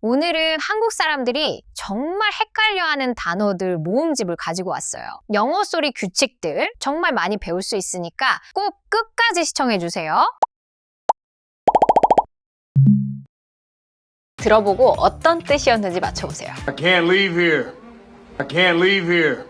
오늘은 한국 사람들이 정말 헷갈려하는 단어들 모음집을 가지고 왔어요. 영어 소리 규칙들 정말 많이 배울 수 있으니까 꼭 끝까지 시청해주세요. 들어보고 어떤 뜻이었는지 맞춰보세요. I can't leave here. I can't leave here.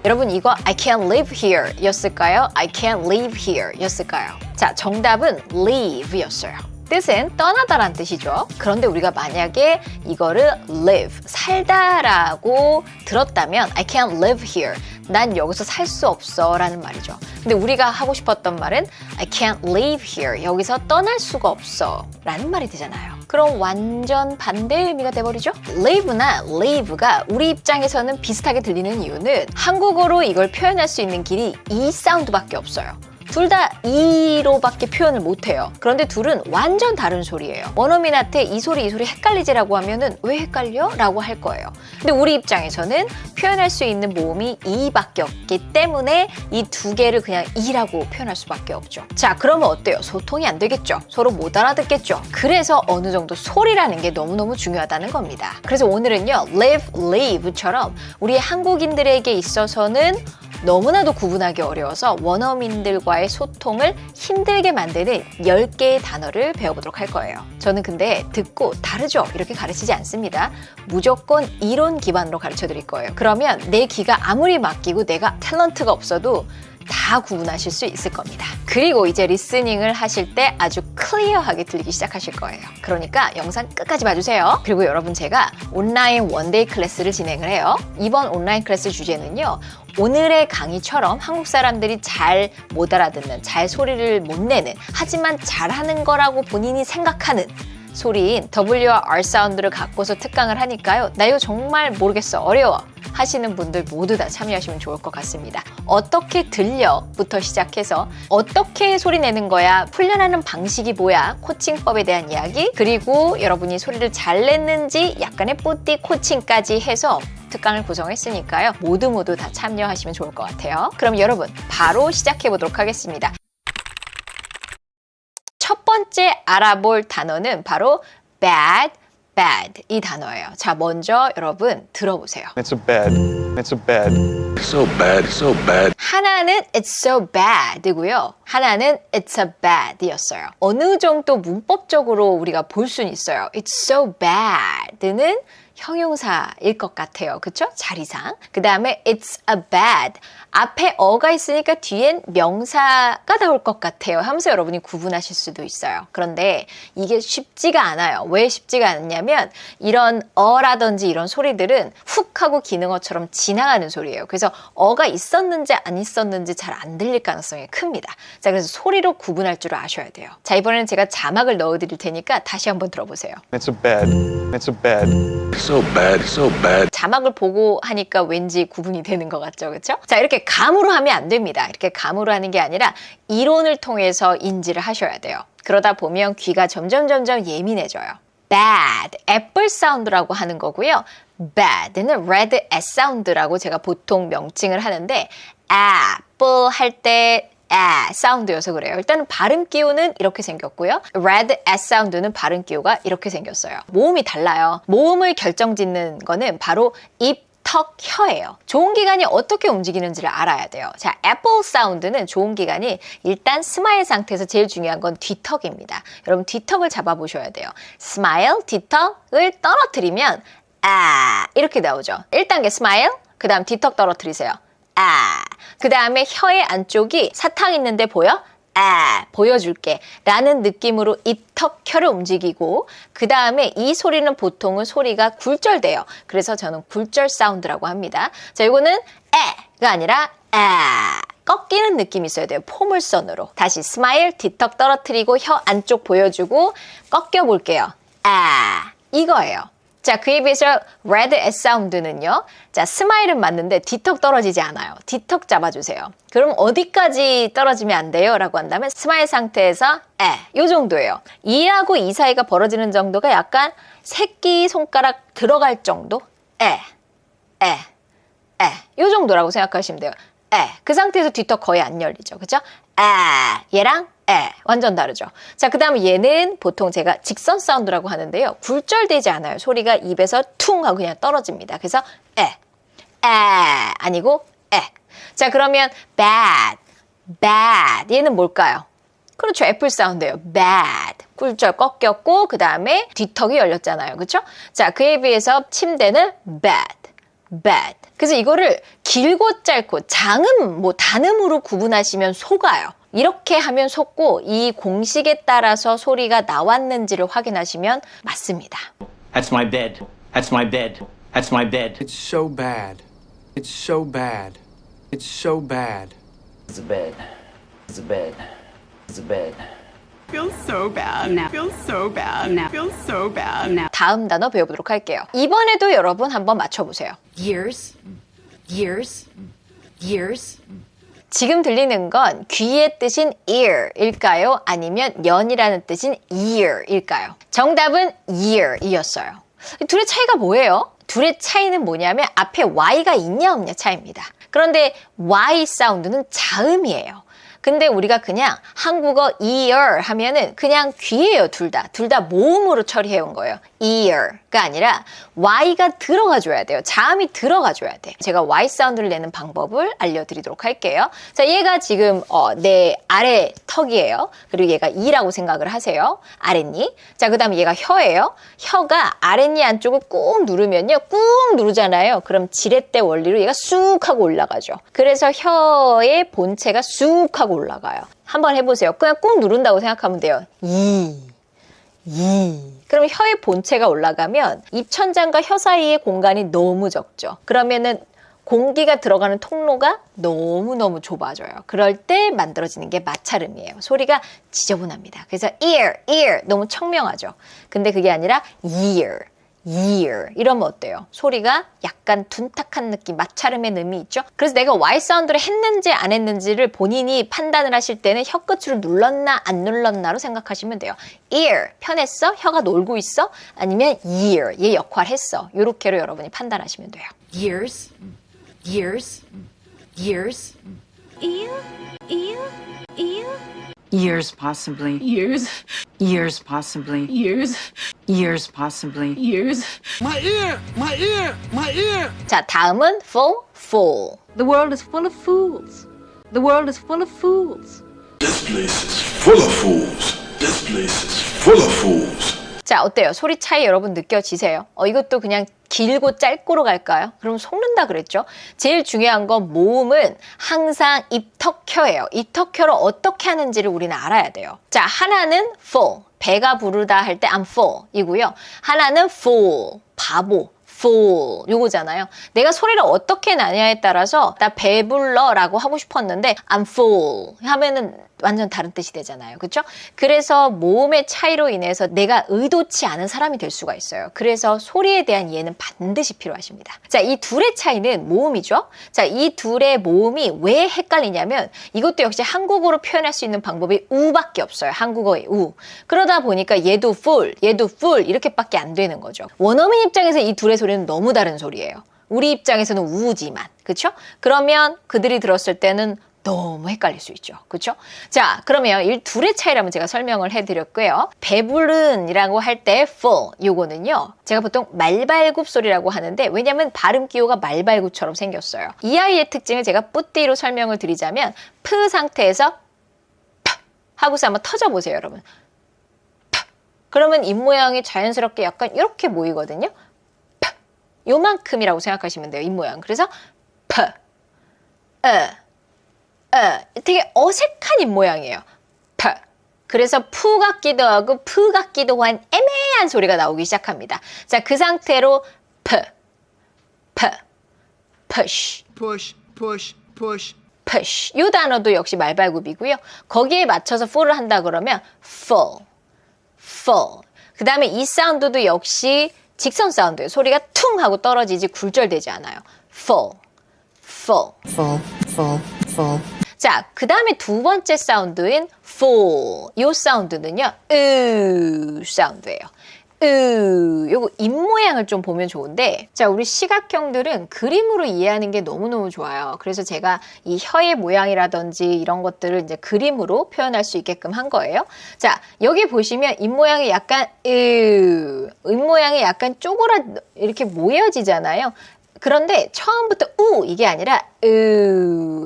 여러분 이거 I can't live here 였을까요? I can't live here 였을까요? 자, 정답은 leave 였어요. 뜻은 떠나다란 뜻이죠. 그런데 우리가 만약에 이거를 live, 살다라고 들었다면 I can't live here, 난 여기서 살 수 없어 라는 말이죠. 근데 우리가 하고 싶었던 말은 I can't leave here, 여기서 떠날 수가 없어 라는 말이 되잖아요. 그럼 완전 반대의 의미가 돼버리죠. live나 leave가 우리 입장에서는 비슷하게 들리는 이유는 한국어로 이걸 표현할 수 있는 길이 이 사운드밖에 없어요. 둘 다 이로밖에 표현을 못해요. 그런데 둘은 완전 다른 소리예요. 원어민한테 이 소리 헷갈리지라고 하면은 왜 헷갈려? 라고 할 거예요. 근데 우리 입장에서는 표현할 수 있는 모음이 이밖에 없기 때문에 이 두 개를 그냥 이라고 표현할 수밖에 없죠. 자, 그러면 어때요? 소통이 안 되겠죠? 서로 못 알아듣겠죠? 그래서 어느 정도 소리라는 게 너무너무 중요하다는 겁니다. 그래서 오늘은요, live, leave처럼 우리 한국인들에게 있어서는 너무나도 구분하기 어려워서 원어민들과의 소통을 힘들게 만드는 10개의 단어를 배워보도록 할 거예요. 저는 근데 듣고 다르죠? 이렇게 가르치지 않습니다. 무조건 이론 기반으로 가르쳐 드릴 거예요. 그러면 내 귀가 아무리 맡기고 내가 탤런트가 없어도 다 구분하실 수 있을 겁니다. 그리고 이제 리스닝을 하실 때 아주 클리어하게 들리기 시작하실 거예요. 그러니까 영상 끝까지 봐주세요. 그리고 여러분, 제가 온라인 원데이 클래스를 진행을 해요. 이번 온라인 클래스 주제는요, 오늘의 강의처럼 한국 사람들이 잘 못 알아듣는, 잘 소리를 못 내는, 하지만 잘하는 거라고 본인이 생각하는 소리인 W와 R 사운드를 갖고서 특강을 하니까요. 나 이거 정말 모르겠어, 어려워 하시는 분들 모두 다 참여하시면 좋을 것 같습니다. 어떻게 들려?부터 시작해서 어떻게 소리 내는 거야, 훈련하는 방식이 뭐야, 코칭법에 대한 이야기, 그리고 여러분이 소리를 잘 냈는지 약간의 뽀띠 코칭까지 해서 특강을 구성했으니까요. 모두 다 참여하시면 좋을 것 같아요. 그럼 여러분, 바로 시작해 보도록 하겠습니다. 첫 번째 알아볼 단어는 바로 bad, bad 이 단어예요. 자, 먼저 여러분 들어보세요. It's a bad. It's a bad. So bad, so bad. 하나는 it's so bad이고요. 하나는 it's a bad이었어요. 어느 정도 문법적으로 우리가 볼 수는 있어요. It's so bad는 형용사일 것 같아요. 그쵸? 자리상. 그 다음에 it's a bad. 앞에 어가 있으니까 뒤엔 명사가 나올 것 같아요 하면서 여러분이 구분하실 수도 있어요. 그런데 이게 쉽지가 않아요. 왜 쉽지가 않냐면 이런 어라든지 이런 소리들은 훅 하고 기능어처럼 지나가는 소리예요. 그래서 어가 있었는지 안 있었는지 잘 안 들릴 가능성이 큽니다. 자, 그래서 소리로 구분할 줄 아셔야 돼요. 자, 이번에는 제가 자막을 넣어드릴 테니까 다시 한번 들어보세요. It's a bad. It's a bad. So bad, so bad. 자막을 보고 하니까 왠지 구분이 되는 것 같죠, 그렇죠? 자, 이렇게 감으로 하면 안 됩니다. 이렇게 감으로 하는 게 아니라 이론을 통해서 인지를 하셔야 돼요. 그러다 보면 귀가 점점 예민해져요. bad, 애플 사운드라고 하는 거고요. bad는 red S 사운드라고 제가 보통 명칭을 하는데 apple 할 때 사운드여서 그래요. 일단은 발음 기호는 이렇게 생겼고요. red S 사운드는 발음 기호가 이렇게 생겼어요. 모음이 달라요. 모음을 결정짓는 거는 바로 입, 턱, 혀예요. 좋은 기관이 어떻게 움직이는지를 알아야 돼요. 자, 애플 사운드는 좋은 기관이 일단 스마일 상태에서 제일 중요한 건 뒤턱입니다. 여러분, 뒤턱을 잡아보셔야 돼요. 스마일, 뒤턱을 떨어뜨리면 이렇게 나오죠. 1단계 스마일, 그 다음 뒤턱 떨어뜨리세요. 그 다음에 혀의 안쪽이 사탕 있는데 보여? 보여줄게 라는 느낌으로 입, 턱, 혀를 움직이고, 그 다음에 이 소리는 보통은 소리가 굴절돼요. 그래서 저는 굴절 사운드라고 합니다. 자, 이거는 가 아니라 꺾이는 느낌이 있어야 돼요. 포물선으로. 다시 스마일, 뒤턱 떨어뜨리고 혀 안쪽 보여주고 꺾여 볼게요. 이거예요. 자, 그에 비해서 red S 사운드는요. 자, 스마일은 맞는데 뒤턱 떨어지지 않아요. 뒤턱 잡아주세요. 그럼 어디까지 떨어지면 안 돼요? 라고 한다면 스마일 상태에서 요 정도예요. 이하고 이 사이가 벌어지는 정도가 약간 새끼 손가락 들어갈 정도? 요 정도라고 생각하시면 돼요. 그 상태에서 뒤턱 거의 안 열리죠. 그죠? 얘랑 완전 다르죠. 자, 그 다음에 얘는 보통 제가 직선 사운드라고 하는데요. 굴절되지 않아요. 소리가 입에서 퉁 하고 그냥 떨어집니다. 그래서 아니고 자, 그러면 bad 얘는 뭘까요? 그렇죠. 애플 사운드예요. bad. 굴절 꺾였고 그 다음에 뒤턱이 열렸잖아요. 그렇죠? 자, 그에 비해서 침대는 bad. 그래서 이거를 길고 짧고 장음, 단음으로 구분하시면 속아요. 이렇게 하면 속고 이 공식에 따라서 소리가 나왔는지를 확인하시면 맞습니다. That's my bed. That's my bed. That's my bed. It's so bad. It's so bad. It's so bad. It's a bed. It's a bed. It's a bed. Feels so bad now. Feels so bad now. Feels so bad now. 다음 단어 배워보도록 할게요. 이번에도 여러분 한번 맞춰보세요. Years, years, years. 지금 들리는 건 귀의 뜻인 ear일까요? 아니면 년이라는 뜻인 year일까요? 정답은 year이었어요. 둘의 차이가 뭐예요? 둘의 차이는 뭐냐면 앞에 y가 있냐 없냐 차이입니다. 그런데 y 사운드는 자음이에요. 근데 우리가 그냥 한국어 ear 하면은 그냥 귀예요, 둘 다. 둘 다 모음으로 처리해온 거예요. ear가 아니라 y가 들어가줘야 돼요. 자음이 들어가줘야 돼. 제가 y 사운드를 내는 방법을 알려드리도록 할게요. 자, 얘가 지금 내 아래 턱이에요. 그리고 얘가 이라고 생각을 하세요. 아랫니. 자, 그 다음에 얘가 혀예요. 혀가 아랫니 안쪽을 꾹 누르면요. 꾹 누르잖아요. 그럼 지렛대 원리로 얘가 쑥 하고 올라가죠. 그래서 혀의 본체가 쑥 하고 올라가요. 한번 해보세요. 그냥 꾹 누른다고 생각하면 돼요. 그럼 혀의 본체가 올라가면 입천장과 혀 사이의 공간이 너무 적죠. 그러면은 공기가 들어가는 통로가 너무너무 좁아져요. 그럴 때 만들어지는 게 마찰음이에요. 소리가 지저분합니다. 그래서 ear 너무 청명하죠. 근데 그게 아니라 year 이러면 어때요? 소리가 약간 둔탁한 느낌, 마찰음의 음이 있죠? 그래서 내가 Y 사운드를 했는지 안 했는지를 본인이 판단을 하실 때는 혀 끝으로 눌렀나 안 눌렀나로 생각하시면 돼요. ear, 편했어? 혀가 놀고 있어? 아니면 year, 얘 역할 했어? 요렇게로 여러분이 판단하시면 돼요. Years, years, years. Years possibly. Years. Years possibly. Years. Years possibly. Years. My ear! My ear! My ear! 자, 다음은 full. The world is full of fools. The world is full of fools. This place is full of fools. This place is full of fools. 자, 어때요? 소리 차이 여러분 느껴지세요? 이것도 그냥 길고 짧고로 갈까요? 그럼 속는다 그랬죠? 제일 중요한 건 모음은 항상 입턱혀예요. 입턱혀로 어떻게 하는지를 우리는 알아야 돼요. 자, 하나는 full, 배가 부르다 할 때 I'm full 이고요. 하나는 fool, 바보. full 요거잖아요. 내가 소리를 어떻게 나냐에 따라서 나 배불러 라고 하고 싶었는데 I'm full 하면은 완전 다른 뜻이 되잖아요. 그렇죠? 그래서 모음의 차이로 인해서 내가 의도치 않은 사람이 될 수가 있어요. 그래서 소리에 대한 이해는 반드시 필요하십니다. 자, 이 둘의 차이는 모음이죠. 자, 이 둘의 모음이 왜 헷갈리냐면 이것도 역시 한국어로 표현할 수 있는 방법이 우밖에 없어요. 한국어의 우. 그러다 보니까 얘도 full, 얘도 full 이렇게밖에 안 되는 거죠. 원어민 입장에서 이 둘의 소리는 너무 다른 소리예요. 우리 입장에서는 우지만. 그렇죠? 그러면 그들이 들었을 때는 너무 헷갈릴 수 있죠. 그렇죠? 자, 그러면 이 둘의 차이라면 제가 설명을 해드렸고요. 배부른이라고 할 때 full 요거는요. 제가 보통 말발굽 소리라고 하는데 왜냐면 발음 기호가 말발굽처럼 생겼어요. 이 아이의 특징을 제가 뿌띠로 설명을 드리자면 프 상태에서 파 하고서 한번 터져보세요, 여러분. 파. 그러면 입 모양이 자연스럽게 약간 이렇게 모이거든요. 파. 요만큼이라고 생각하시면 돼요, 입 모양. 그래서 파. 되게 어색한 입모양이에요. 파. 그래서 푸 같기도 하고 푸 같기도 한 애매한 소리가 나오기 시작합니다. 자, 그 상태로 push, Push, push, push. push. 이 단어도 역시 말발굽이고요. 거기에 맞춰서 full을 한다 그러면 full. 그 다음에 이 사운드도 역시 직선 사운드예요. 소리가 퉁 하고 떨어지지 굴절되지 않아요. full. 자, 그 다음에 두 번째 사운드인 full. 이 사운드는요, 사운드예요. 요거 입 모양을 좀 보면 좋은데, 자, 우리 시각형들은 그림으로 이해하는 게 너무너무 좋아요. 그래서 제가 이 혀의 모양이라든지 이런 것들을 이제 그림으로 표현할 수 있게끔 한 거예요. 자, 여기 보시면 입 모양이 약간 입 모양이 약간 쪼그라 이렇게 모여지잖아요. 그런데 처음부터 이게 아니라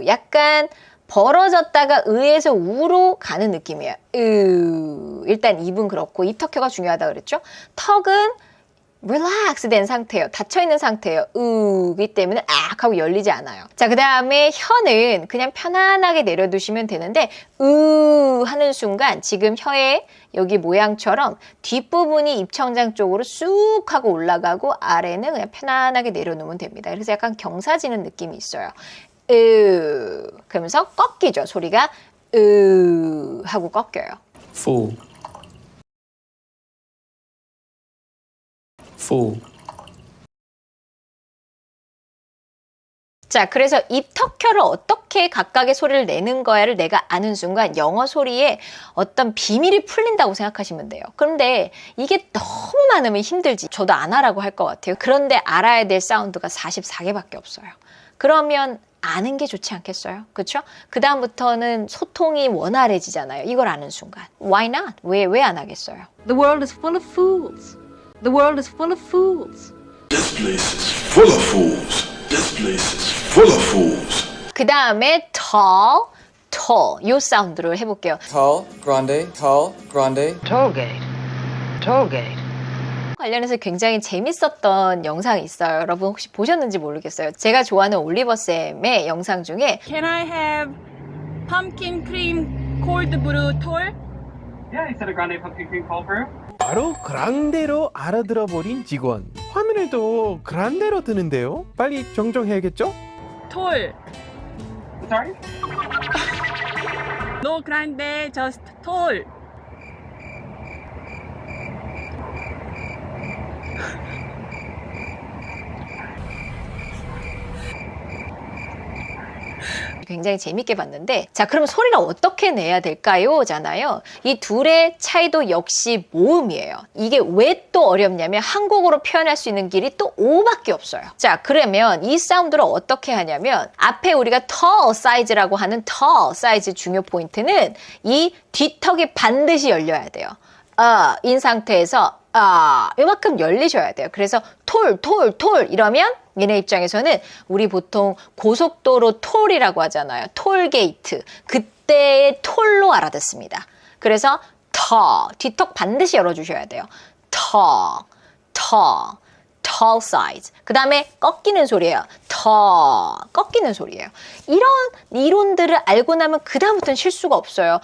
약간 벌어졌다가 의에서 우로 가는 느낌이에요. 일단 입은 그렇고 입턱혀가 중요하다 그랬죠. 턱은 relax 된 상태예요. 닫혀있는 상태예요. 이기 때문에 악 하고 열리지 않아요. 자, 그 다음에 혀는 그냥 편안하게 내려두시면 되는데 하는 순간 지금 혀의 여기 모양처럼 뒷부분이 입천장 쪽으로 쑥 하고 올라가고 아래는 그냥 편안하게 내려놓으면 됩니다. 그래서 약간 경사지는 느낌이 있어요. 그러면서 꺾이죠. 소리가 하고 꺾여요. Fool. Fool. 자, 그래서 입, 턱, 혀를 어떻게 각각의 소리를 내는 거야를 내가 아는 순간 영어 소리에 어떤 비밀이 풀린다고 생각하시면 돼요. 그런데 이게 너무 많으면 힘들지. 저도 안 하라고 할 것 같아요. 그런데 알아야 될 사운드가 44개밖에 없어요. 그러면 아는 게 좋지 않겠어요? 그렇죠? 그 다음부터는 소통이 원활해지잖아요. 이걸 아는 순간. Why not? 왜 안 하겠어요? The world is full of fools. The world is full of fools. This place is full of fools. This place is full of fools. 그 다음에 tall, 요 사운드를 해볼게요. Tall, grande, tall, grande. Tollgate. 관련해서 굉장히 재밌었던 영상이 있어요. 여러분 혹시 보셨는지 모르겠어요. 제가 좋아하는 올리버쌤의 영상 중에 Can I have pumpkin cream cold brew tall? Yeah, he said a grande pumpkin cream cold brew. 바로 그랑데로 알아들어버린 직원. 화면에도 그란데로 뜨는데요. 빨리 정정해야겠죠? Tall. Sorry? No grande, just tall. 굉장히 재밌게 봤는데, 자, 그럼 소리를 어떻게 내야 될까요? 잖아요. 이 둘의 차이도 역시 모음이에요. 이게 왜 또 어렵냐면 한국어로 표현할 수 있는 길이 또 O밖에 없어요. 자, 그러면 이 사운드를 어떻게 하냐면 앞에 우리가 tall size라고 하는 tall size 중요 포인트는 이 뒷턱이 반드시 열려야 돼요. 인 상태에서 이만큼 열리셔야 돼요. 그래서 톨 이러면 얘네 입장에서는 우리 보통 고속도로 톨이라고 하잖아요. 톨게이트. 그때의 톨로 알아듣습니다. 그래서 뒷턱 반드시 열어주셔야 돼요. tall size. 그 다음에 꺾이는 소리예요. 꺾이는 소리예요. 이런 이론들을 알고 나면 그 다음부터는 실수가 없어요.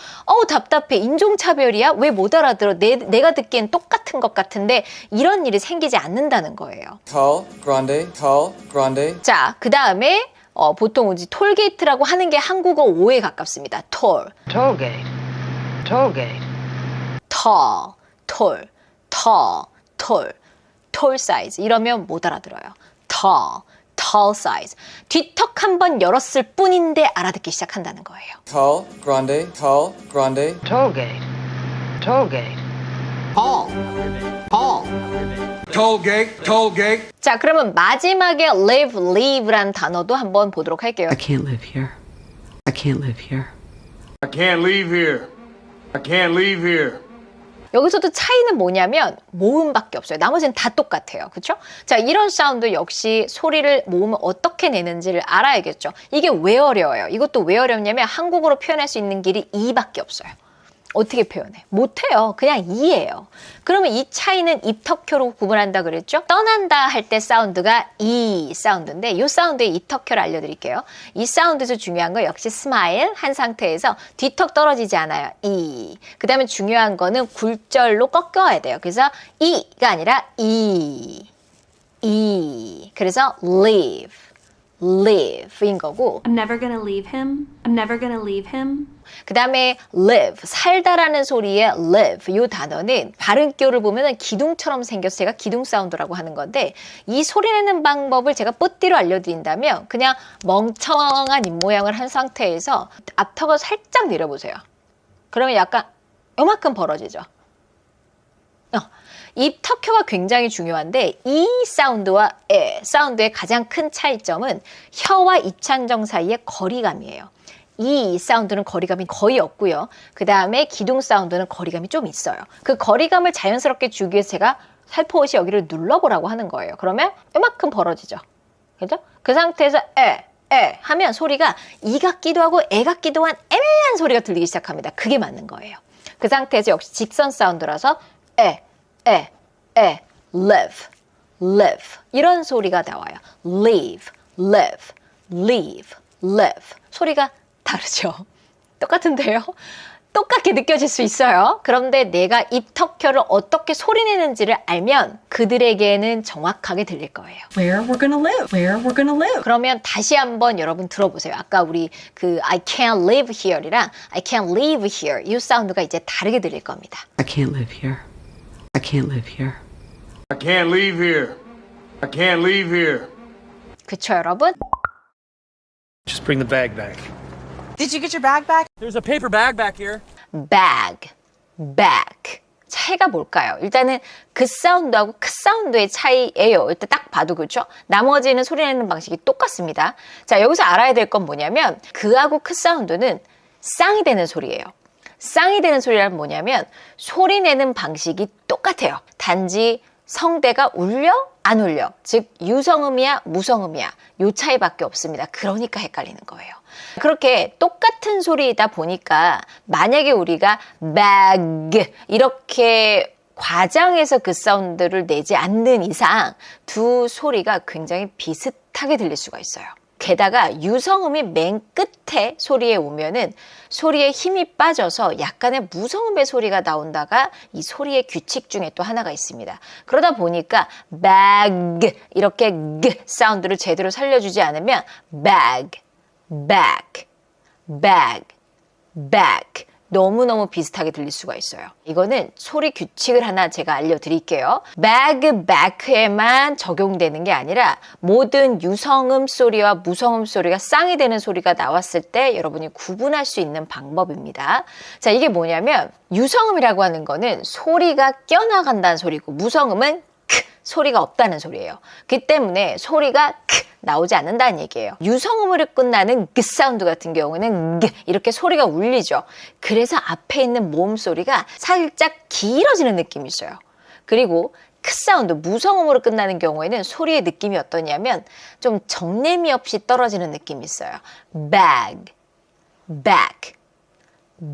답답해. 인종차별이야? 왜 못 알아들어? 내가 듣기엔 똑같은 것 같은데 이런 일이 생기지 않는다는 거예요. Tall, grande. 자, 그 다음에 보통 이제 톨게이트라고 하는 게 한국어 5에 가깝습니다. Tollgate. 톨 사이즈 이러면 못 알아들어요. tall size. 뒷턱 한번 열었을 뿐인데 알아듣기 시작한다는 거예요. Tall, grande. Tollgate. Tollgate. 자, 그러면 마지막에 leave란 단어도 한번 보도록 할게요. I can't live here. I can't leave here. 여기서도 차이는 뭐냐면 모음밖에 없어요. 나머지는 다 똑같아요. 그렇죠? 자, 이런 사운드 역시 소리를 모음을 어떻게 내는지를 알아야겠죠. 이게 왜 어려워요? 이것도 왜 어렵냐면 한국어로 표현할 수 있는 길이 이밖에 없어요. 어떻게 표현해? 못해요. 그냥 이예요. 그러면 이 차이는 입턱혀로 구분한다 그랬죠? 떠난다 할 때 사운드가 이 사운드인데 이 사운드의 입턱혀를 알려드릴게요. 이 사운드에서 중요한 거 역시 스마일 한 상태에서 뒤턱 떨어지지 않아요. 이. 그 다음에 중요한 거는 굴절로 꺾여야 돼요. 그래서 이가 아니라 이. 그래서 live인 거고. I'm never gonna leave him. I'm never gonna leave him. 그 다음에 live, 살다라는 소리의 live 이 단어는 발음기호를 보면 기둥처럼 생겨서 제가 기둥 사운드라고 하는 건데 이 소리 내는 방법을 제가 뽀띠로 알려드린다면 그냥 멍청한 입모양을 한 상태에서 앞턱을 살짝 내려보세요. 그러면 약간 요만큼 벌어지죠. 입 턱혀가 굉장히 중요한데 이 사운드와 에 사운드의 가장 큰 차이점은 혀와 입천정 사이의 거리감이에요. 이 사운드는 거리감이 거의 없고요. 그 다음에 기둥 사운드는 거리감이 좀 있어요. 그 거리감을 자연스럽게 주기 위해서 제가 살포시 여기를 눌러보라고 하는 거예요. 그러면 이만큼 벌어지죠. 그죠? 그 상태에서 에 하면 소리가 이 같기도 하고 에 같기도 한 애매한 소리가 들리기 시작합니다. 그게 맞는 거예요. 그 상태에서 역시 직선 사운드라서 live 이런 소리가 나와요. live 소리가 다르죠. 똑같은데요? 똑같게 느껴질 수 있어요. 그런데 내가 입 턱혀를 어떻게 소리내는지를 알면 그들에게는 정확하게 들릴 거예요. Where we're gonna live. Where we're gonna live. 그러면 다시 한번 여러분 들어보세요. 아까 우리 그 I can't live here이랑 I can't live here 이 사운드가 이제 다르게 들릴 겁니다. I can't live here. I can't live here. I can't leave here. I can't leave here. 그쵸 여러분? Just bring the bag back. Did you get your bag back? There's a paper bag back here. bag 차이가 뭘까요? 일단은 그 사운드하고 그 사운드의 차이예요. 일단 딱 봐도 그렇죠? 나머지는 소리 내는 방식이 똑같습니다. 자, 여기서 알아야 될 건 뭐냐면 그하고 그 사운드는 쌍이 되는 소리예요. 쌍이 되는 소리란 뭐냐면 소리 내는 방식이 똑같아요. 단지 성대가 울려? 안 울려? 즉 유성음이야? 무성음이야? 요 차이밖에 없습니다. 그러니까 헷갈리는 거예요. 그렇게 똑같은 소리이다 보니까 만약에 우리가 bag 이렇게 과장해서 그 사운드를 내지 않는 이상 두 소리가 굉장히 비슷하게 들릴 수가 있어요. 게다가 유성음이 맨 끝에 소리에 오면은 소리에 힘이 빠져서 약간의 무성음의 소리가 나온다가 이 소리의 규칙 중에 또 하나가 있습니다. 그러다 보니까 bag 이렇게 g 사운드를 제대로 살려주지 않으면 bag, back 너무너무 비슷하게 들릴 수가 있어요. 이거는 소리 규칙을 하나 제가 알려드릴게요. bag, back에만 적용되는 게 아니라 모든 유성음 소리와 무성음 소리가 쌍이 되는 소리가 나왔을 때 여러분이 구분할 수 있는 방법입니다. 자, 이게 뭐냐면 유성음이라고 하는 거는 소리가 껴나간다는 소리고 무성음은 크 소리가 없다는 소리예요. 그 때문에 소리가 크 나오지 않는다는 얘기예요. 유성음으로 끝나는 그 사운드 같은 경우는 이렇게 소리가 울리죠. 그래서 앞에 있는 모음 소리가 살짝 길어지는 느낌이 있어요. 그리고 크 사운드, 무성음으로 끝나는 경우에는 소리의 느낌이 어떠냐면 좀 정내미 없이 떨어지는 느낌이 있어요. bag,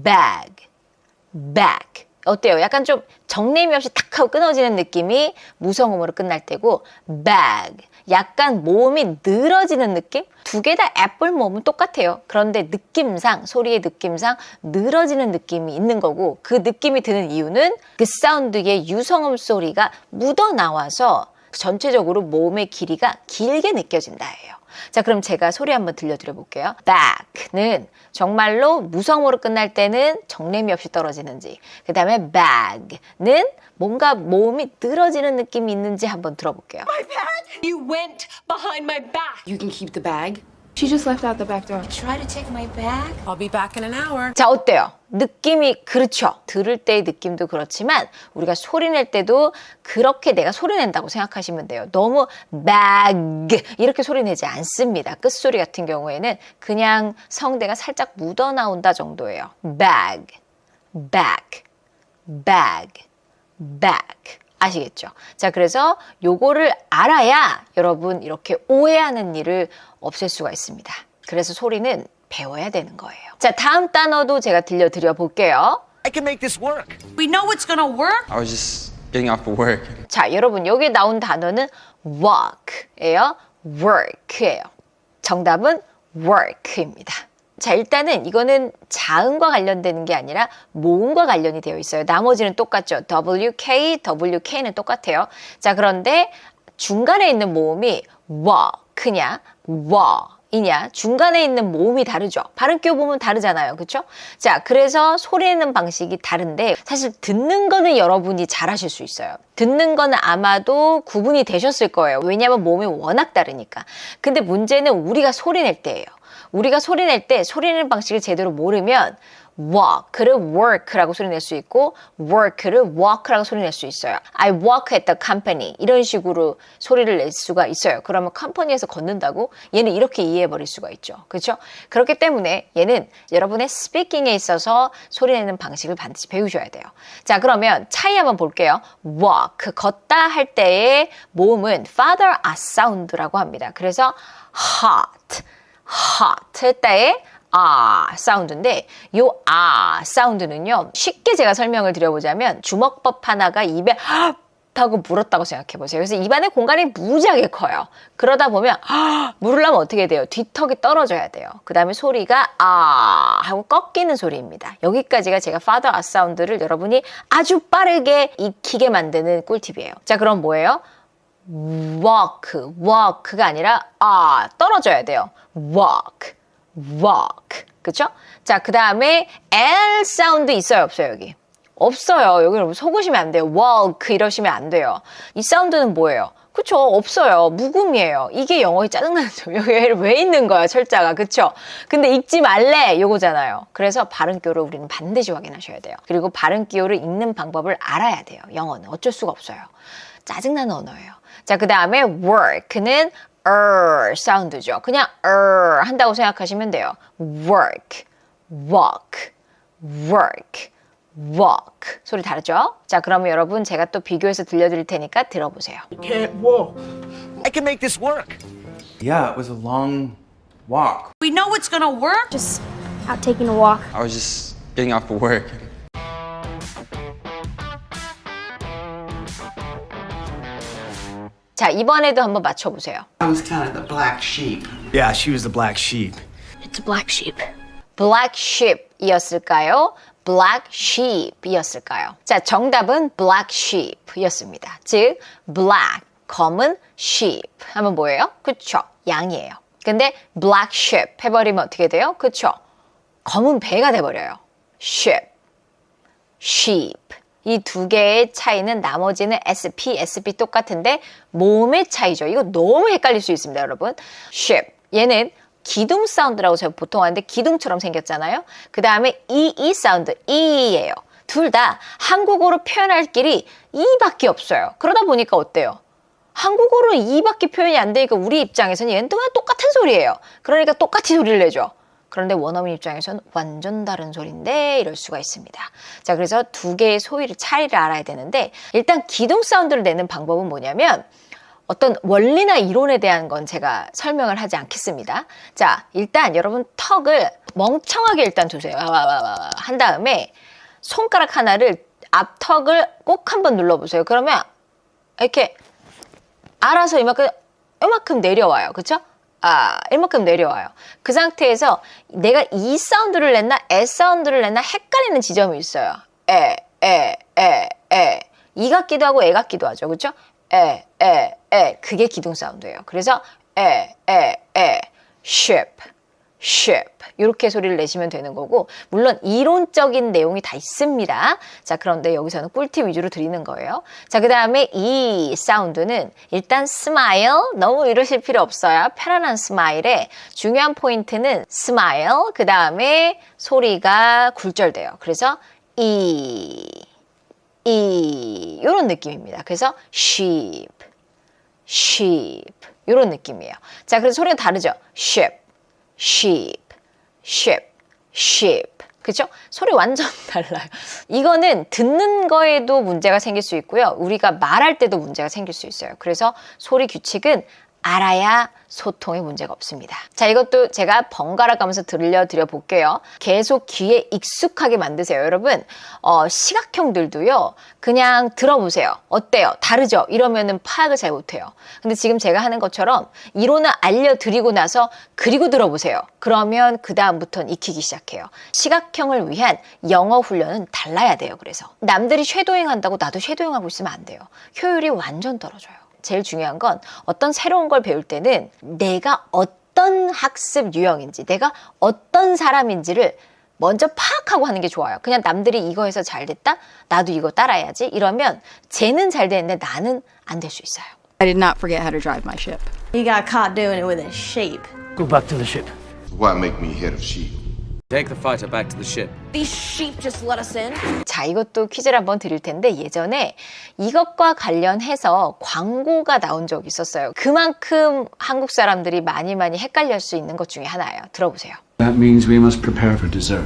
back 어때요? 약간 좀 정내미 없이 탁 하고 끊어지는 느낌이 무성음으로 끝날 때고 bag 약간 모음이 늘어지는 느낌? 두 개 다 애플 모음은 똑같아요. 그런데 느낌상, 소리의 느낌상 늘어지는 느낌이 있는 거고 그 느낌이 드는 이유는 그 사운드의 유성음 소리가 묻어나와서 전체적으로 모음의 길이가 길게 느껴진다예요. 자, 그럼 제가 소리 한번 들려드려 볼게요. back는 정말로 무성으로 끝날 때는 정내미 없이 떨어지는지, 그 다음에 bag는 뭔가 모음이 늘어지는 느낌이 있는지 한번 들어볼게요. My bag! You went behind my back. You can keep the bag. She just left out the back door. Try to take my bag. I'll be back in an hour. 자, 어때요? 느낌이 그렇죠. 들을 때의 느낌도 그렇지만 우리가 소리 낼 때도 그렇게 내가 소리 낸다고 생각하시면 돼요. 너무 bag 이렇게 소리 내지 않습니다. 끝소리 같은 경우에는 그냥 성대가 살짝 묻어나온다 정도예요. bag, back 아시겠죠? 자, 그래서 요거를 알아야 여러분 이렇게 오해하는 일을 없앨 수가 있습니다. 그래서 소리는 배워야 되는 거예요. 자, 다음 단어도 제가 들려드려 볼게요. I can make this work. We know it's gonna work. I was just getting off for work. 자, 여러분 여기 나온 단어는 walk예요. work예요. 정답은 work입니다. 자, 일단은 이거는 자음과 관련되는 게 아니라 모음과 관련이 되어 있어요. 나머지는 똑같죠. WK, WK는 똑같아요. 자, 그런데 중간에 있는 모음이 walk냐, 와이냐 중간에 있는 모음이 다르죠. 발음교 보면 다르잖아요. 그렇죠? 자, 그래서 소리 내는 방식이 다른데 사실 듣는 거는 여러분이 잘하실 수 있어요. 듣는 거는 아마도 구분이 되셨을 거예요. 왜냐하면 모음이 워낙 다르니까. 근데 문제는 우리가 소리 낼 때예요. 우리가 소리 낼 때 소리 내는 방식을 제대로 모르면 walk를 work라고 소리 낼 수 있고 work를 walk라고 소리 낼 수 있어요. I walk at the company 이런 식으로 소리를 낼 수가 있어요. 그러면 컴퍼니에서 걷는다고 얘는 이렇게 이해해버릴 수가 있죠. 그렇죠? 그렇기 때문에 얘는 여러분의 스피킹에 있어서 소리 내는 방식을 반드시 배우셔야 돼요. 자, 그러면 차이 한번 볼게요. walk, 걷다 할 때의 모음은 father a sound라고 합니다. 그래서 hot 할 때의 사운드인데 요 사운드는요 쉽게 제가 설명을 드려보자면 주먹밥 하나가 입에 하고 물었다고 생각해 보세요. 그래서 입안의 공간이 무지하게 커요. 그러다 보면 물으려면 어떻게 돼요? 뒤턱이 떨어져야 돼요. 그 다음에 소리가 하고 꺾이는 소리입니다. 여기까지가 제가 father 사운드를 여러분이 아주 빠르게 익히게 만드는 꿀팁이에요. 자, 그럼 뭐예요? walk가 아니라 떨어져야 돼요. walk. 그쵸? 자, 그 다음에 L 사운드 있어요, 없어요, 여기? 없어요. 여기 여러분 속으시면 안 돼요. walk 이러시면 안 돼요. 이 사운드는 뭐예요? 그쵸? 없어요. 묵음이에요. 이게 영어에 짜증나는 점. 여기 왜 있는 거야, 철자가. 그쵸? 근데 읽지 말래. 요거잖아요. 그래서 발음 기호를 우리는 반드시 확인하셔야 돼요. 그리고 발음 기호를 읽는 방법을 알아야 돼요. 영어는 어쩔 수가 없어요. 짜증나는 언어예요. 자, 그 다음에 work는 사운드죠. 그냥 한다고 생각하시면 돼요. work, walk, work, walk. 소리 다르죠? 자, 그러면 여러분 제가 또 비교해서 들려드릴 테니까 들어보세요. Can't walk. I can make this work. Yeah, it was a long walk. We know it's gonna work. Just out taking a walk. I was just getting off of work. 자, 이번에도 한번 맞춰보세요. I was kind of the black sheep. Yeah, she was the black sheep. It's a black sheep. black sheep이었을까요? black sheep이었을까요? 자, 정답은 black sheep이었습니다. 즉, black, 검은 sheep 하면 뭐예요? 그쵸? 양이에요. 근데 black sheep 해버리면 어떻게 돼요? 그쵸? 검은 배가 돼버려요. sheep, sheep. 이 두 개의 차이는 나머지는 SP, SB 똑같은데 모음의 차이죠. 이거 너무 헷갈릴 수 있습니다, 여러분. sheep. 얘는 기둥 사운드라고 제가 보통 하는데 기둥처럼 생겼잖아요. 그 다음에 이 사운드, 이예요. 둘 다 한국어로 표현할 길이 이밖에 없어요. 그러다 보니까 어때요? 한국어로 이밖에 표현이 안 되니까 우리 입장에서는 얘는 그냥 똑같은 소리예요. 그러니까 똑같이 소리를 내죠. 그런데 원어민 입장에서는 완전 다른 소리인데 이럴 수가 있습니다. 자, 그래서 두 개의 소리를 차이를 알아야 되는데 일단 기둥 사운드를 내는 방법은 뭐냐면 어떤 원리나 이론에 대한 건 제가 설명을 하지 않겠습니다. 자, 일단 여러분 턱을 멍청하게 일단 두세요. 한 다음에 손가락 하나를 앞턱을 꼭 한번 눌러보세요. 그러면 이렇게 알아서 이만큼 내려와요. 그쵸? 이만큼 내려와요. 그 상태에서 내가 이 사운드를 냈나 S 사운드를 냈나 헷갈리는 지점이 있어요. 이 같기도 하고 애 같기도 하죠. 그쵸? 그게 기둥 사운드예요. 그래서 ship, ship 이렇게 소리를 내시면 되는 거고 물론 이론적인 내용이 다 있습니다. 자, 그런데 여기서는 꿀팁 위주로 드리는 거예요. 자, 그 다음에 이 사운드는 일단 smile 너무 이러실 필요 없어요. 편안한 스마일에 중요한 포인트는 smile 그 다음에 소리가 굴절돼요. 그래서 이런 느낌입니다. 그래서 sheep, sheep 이런 느낌이에요. 자, 그래서 소리가 다르죠. ship, sheep, sheep, sheep. 그죠? 소리 완전 달라요. 이거는 듣는 거에도 문제가 생길 수 있고요. 우리가 말할 때도 문제가 생길 수 있어요. 그래서 소리 규칙은 알아야 소통에 문제가 없습니다. 자, 이것도 제가 번갈아 가면서 들려드려 볼게요. 계속 귀에 익숙하게 만드세요. 여러분, 시각형들도요, 그냥 들어보세요. 어때요? 다르죠? 이러면은 파악을 잘 못해요. 근데 지금 제가 하는 것처럼 이론을 알려드리고 나서 그리고 들어보세요. 그러면 그 다음부터는 익히기 시작해요. 시각형을 위한 영어 훈련은 달라야 돼요. 그래서 남들이 쉐도잉 한다고 나도 쉐도잉 하고 있으면 안 돼요. 효율이 완전 떨어져요. 제일 중요한 건 어떤 새로운 걸 배울 때는 내가 어떤 학습 유형인지 내가 어떤 사람인지를 먼저 파악하고 하는 게 좋아요. 그냥 남들이 이거 해서 잘 됐다? 나도 이거 따라해야지. 이러면 쟤는 잘 되는데 나는 안 될 수 있어요. I did not forget how to drive my ship. You got caught doing it with a sheep. Go back to the ship. Why make me head of sheep? Take the fighter back to the ship. These sheep just let us in? 자, 이것도 퀴즈를 한번 드릴 텐데 예전에 이것과 관련해서 광고가 나온 적이 있었어요. 그만큼 한국 사람들이 많이 헷갈릴 수 있는 것 중에 하나예요. 들어보세요. That means we must prepare for dessert.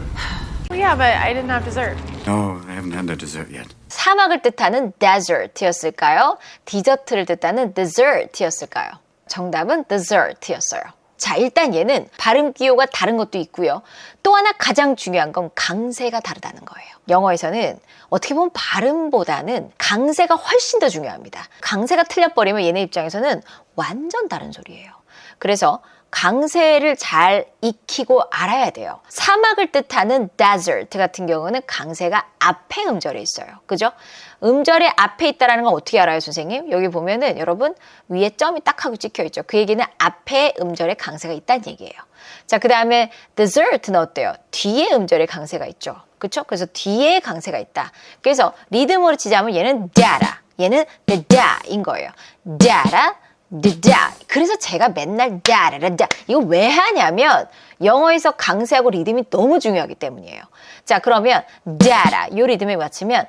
Yeah, but I didn't have dessert. No, I haven't had the dessert yet. 사막을 뜻하는 desert였을까요? 디저트를 뜻하는 dessert였을까요? 정답은 dessert였어요. 자, 일단 얘는 발음 기호가 다른 것도 있고요. 또 하나 가장 중요한 건 강세가 다르다는 거예요. 영어에서는 어떻게 보면 발음보다는 강세가 훨씬 더 중요합니다. 강세가 틀려버리면 얘네 입장에서는 완전 다른 소리예요. 그래서 강세를 잘 익히고 알아야 돼요. 사막을 뜻하는 desert 같은 경우는 강세가 앞에 음절에 있어요. 그죠? 음절의 앞에 있다는 건 어떻게 알아요, 선생님? 여기 보면은 여러분 위에 점이 딱 하고 찍혀 있죠. 그 얘기는 앞에 음절에 강세가 있다는 얘기예요. 자, 그 다음에 desert는 어때요? 뒤에 음절에 강세가 있죠. 그렇죠? 그래서 뒤에 강세가 있다. 그래서 리듬으로 치자면 얘는 da라, 얘는 da인 거예요. da라, da. 그래서 제가 맨날 da라다. 이거 왜 하냐면 영어에서 강세하고 리듬이 너무 중요하기 때문이에요. 자, 그러면 da라 요 리듬에 맞추면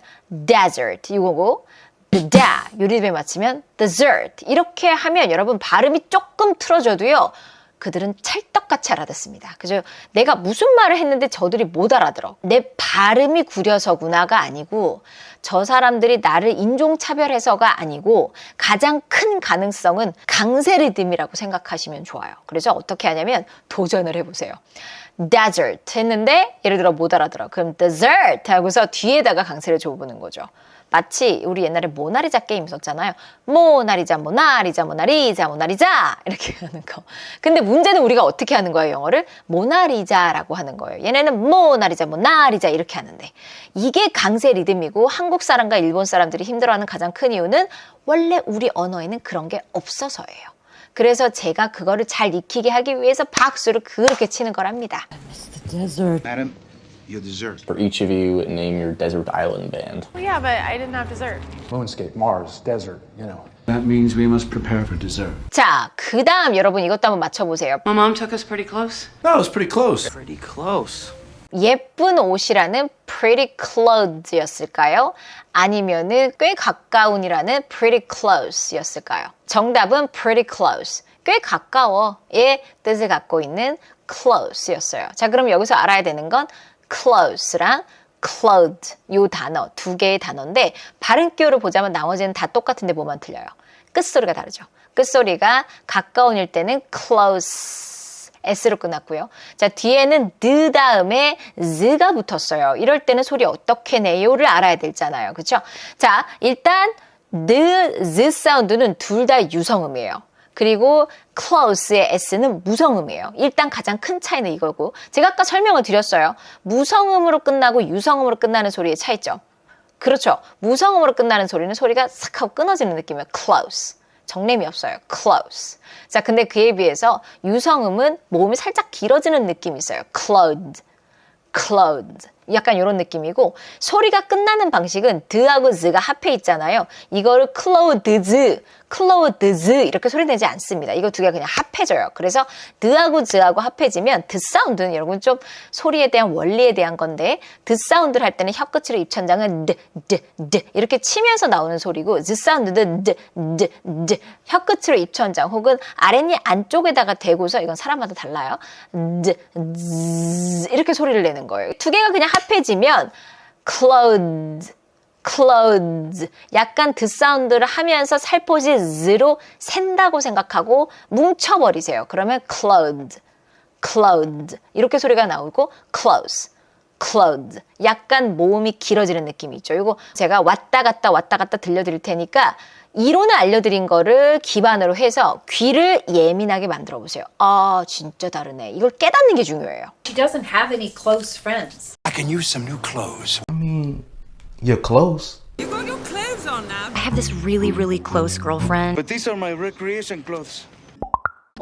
desert 이거고 da 요 리듬에 맞추면 dessert 이렇게 하면 여러분 발음이 조금 틀어져도요. 그들은 찰떡같이 알아듣습니다. 그죠? 내가 무슨 말을 했는데 저들이 못 알아들어. 내 발음이 구려서구나가 아니고 저 사람들이 나를 인종차별해서가 아니고 가장 큰 가능성은 강세 리듬이라고 생각하시면 좋아요. 그래서 어떻게 하냐면 도전을 해보세요. desert 했는데 예를 들어 못 알아들어. 그럼 dessert 하고서 뒤에다가 강세를 줘보는 거죠. 마치 우리 옛날에 모나리자 게임 있었잖아요. 모나리자 모나리자 모나리자 모나리자 이렇게 하는 거. 근데 문제는 우리가 어떻게 하는 거예요, 영어를? 모나리자라고 하는 거예요. 얘네는 모나리자 모나리자 이렇게 하는데 이게 강세 리듬이고 한국 사람과 일본 사람들이 힘들어하는 가장 큰 이유는 원래 우리 언어에는 그런 게 없어서예요. 그래서 제가 그거를 잘 익히게 하기 위해서 박수를 그렇게 치는 거랍니다. Madam, your dessert. For each of you, name your desert island band. Yeah, but I didn't have dessert. Moonscape, Mars, desert, you know. That means we must prepare for dessert. 자, 그 다음 여러분 이것도 한번 맞춰보세요. My mom took us pretty close. No, it's pretty close. Pretty close. 예쁜 옷이라는 pretty clothes였을까요? 아니면은 꽤 가까운이라는 pretty close였을까요? 정답은 pretty close. 꽤 가까워의 뜻을 갖고 있는 close였어요. 자, 그럼 여기서 알아야 되는 건 close랑 clothed 요 단어 두 개의 단어인데 발음 기호를 보자면 나머지는 다 똑같은데 뭐만 틀려요? 끝소리가 다르죠. 끝소리가 가까운일 때는 close S로 끝났고요. 자, 뒤에는 드 다음에 z가 붙었어요. 이럴 때는 소리 어떻게 내요를 알아야 되잖아요. 그렇죠? 자, 일단 the, z 사운드는 둘 다 유성음이에요. 그리고 close의 s는 무성음이에요. 일단 가장 큰 차이는 이거고 제가 아까 설명을 드렸어요. 무성음으로 끝나고 유성음으로 끝나는 소리의 차이점. 그렇죠. 무성음으로 끝나는 소리는 소리가 싹 하고 끊어지는 느낌이에요. close. 정냄이 없어요. close. 자, 근데 그에 비해서 유성음은 모음이 살짝 길어지는 느낌이 있어요. clothed, clothed. 약간 이런 느낌이고 소리가 끝나는 방식은 드하고 z가 합해 있잖아요. 이거를 clothes, clothes 이렇게 소리 내지 않습니다. 이거 두 개가 그냥 합해져요. 그래서 드하고 z하고 합해지면 드 사운드는 여러분 좀 소리에 대한 원리에 대한 건데 드 사운드를 할 때는 혀끝으로 입천장은 드 이렇게 치면서 나오는 소리고 z 사운드는 드 혀끝으로 입천장 혹은 아랫니 안쪽에다가 대고서 이건 사람마다 달라요. 드 이렇게 소리를 내는 거예요. 두 개가 그냥 합해지면 clothes 약간 드 사운드를 하면서 살포시 z로 샌다고 생각하고 뭉쳐버리세요. 그러면 clothed 이렇게 소리가 나오고 clothes 약간 모음이 길어지는 느낌이 있죠. 이거 제가 왔다 갔다 들려드릴 테니까 이론을 알려드린 거를 기반으로 해서 귀를 예민하게 만들어 보세요. 아, 진짜 다르네. 이걸 깨닫는 게 중요해요. She doesn't have any close friends. I can use some new clothes. You're close. I have this really close girlfriend. But these are my recreation clothes.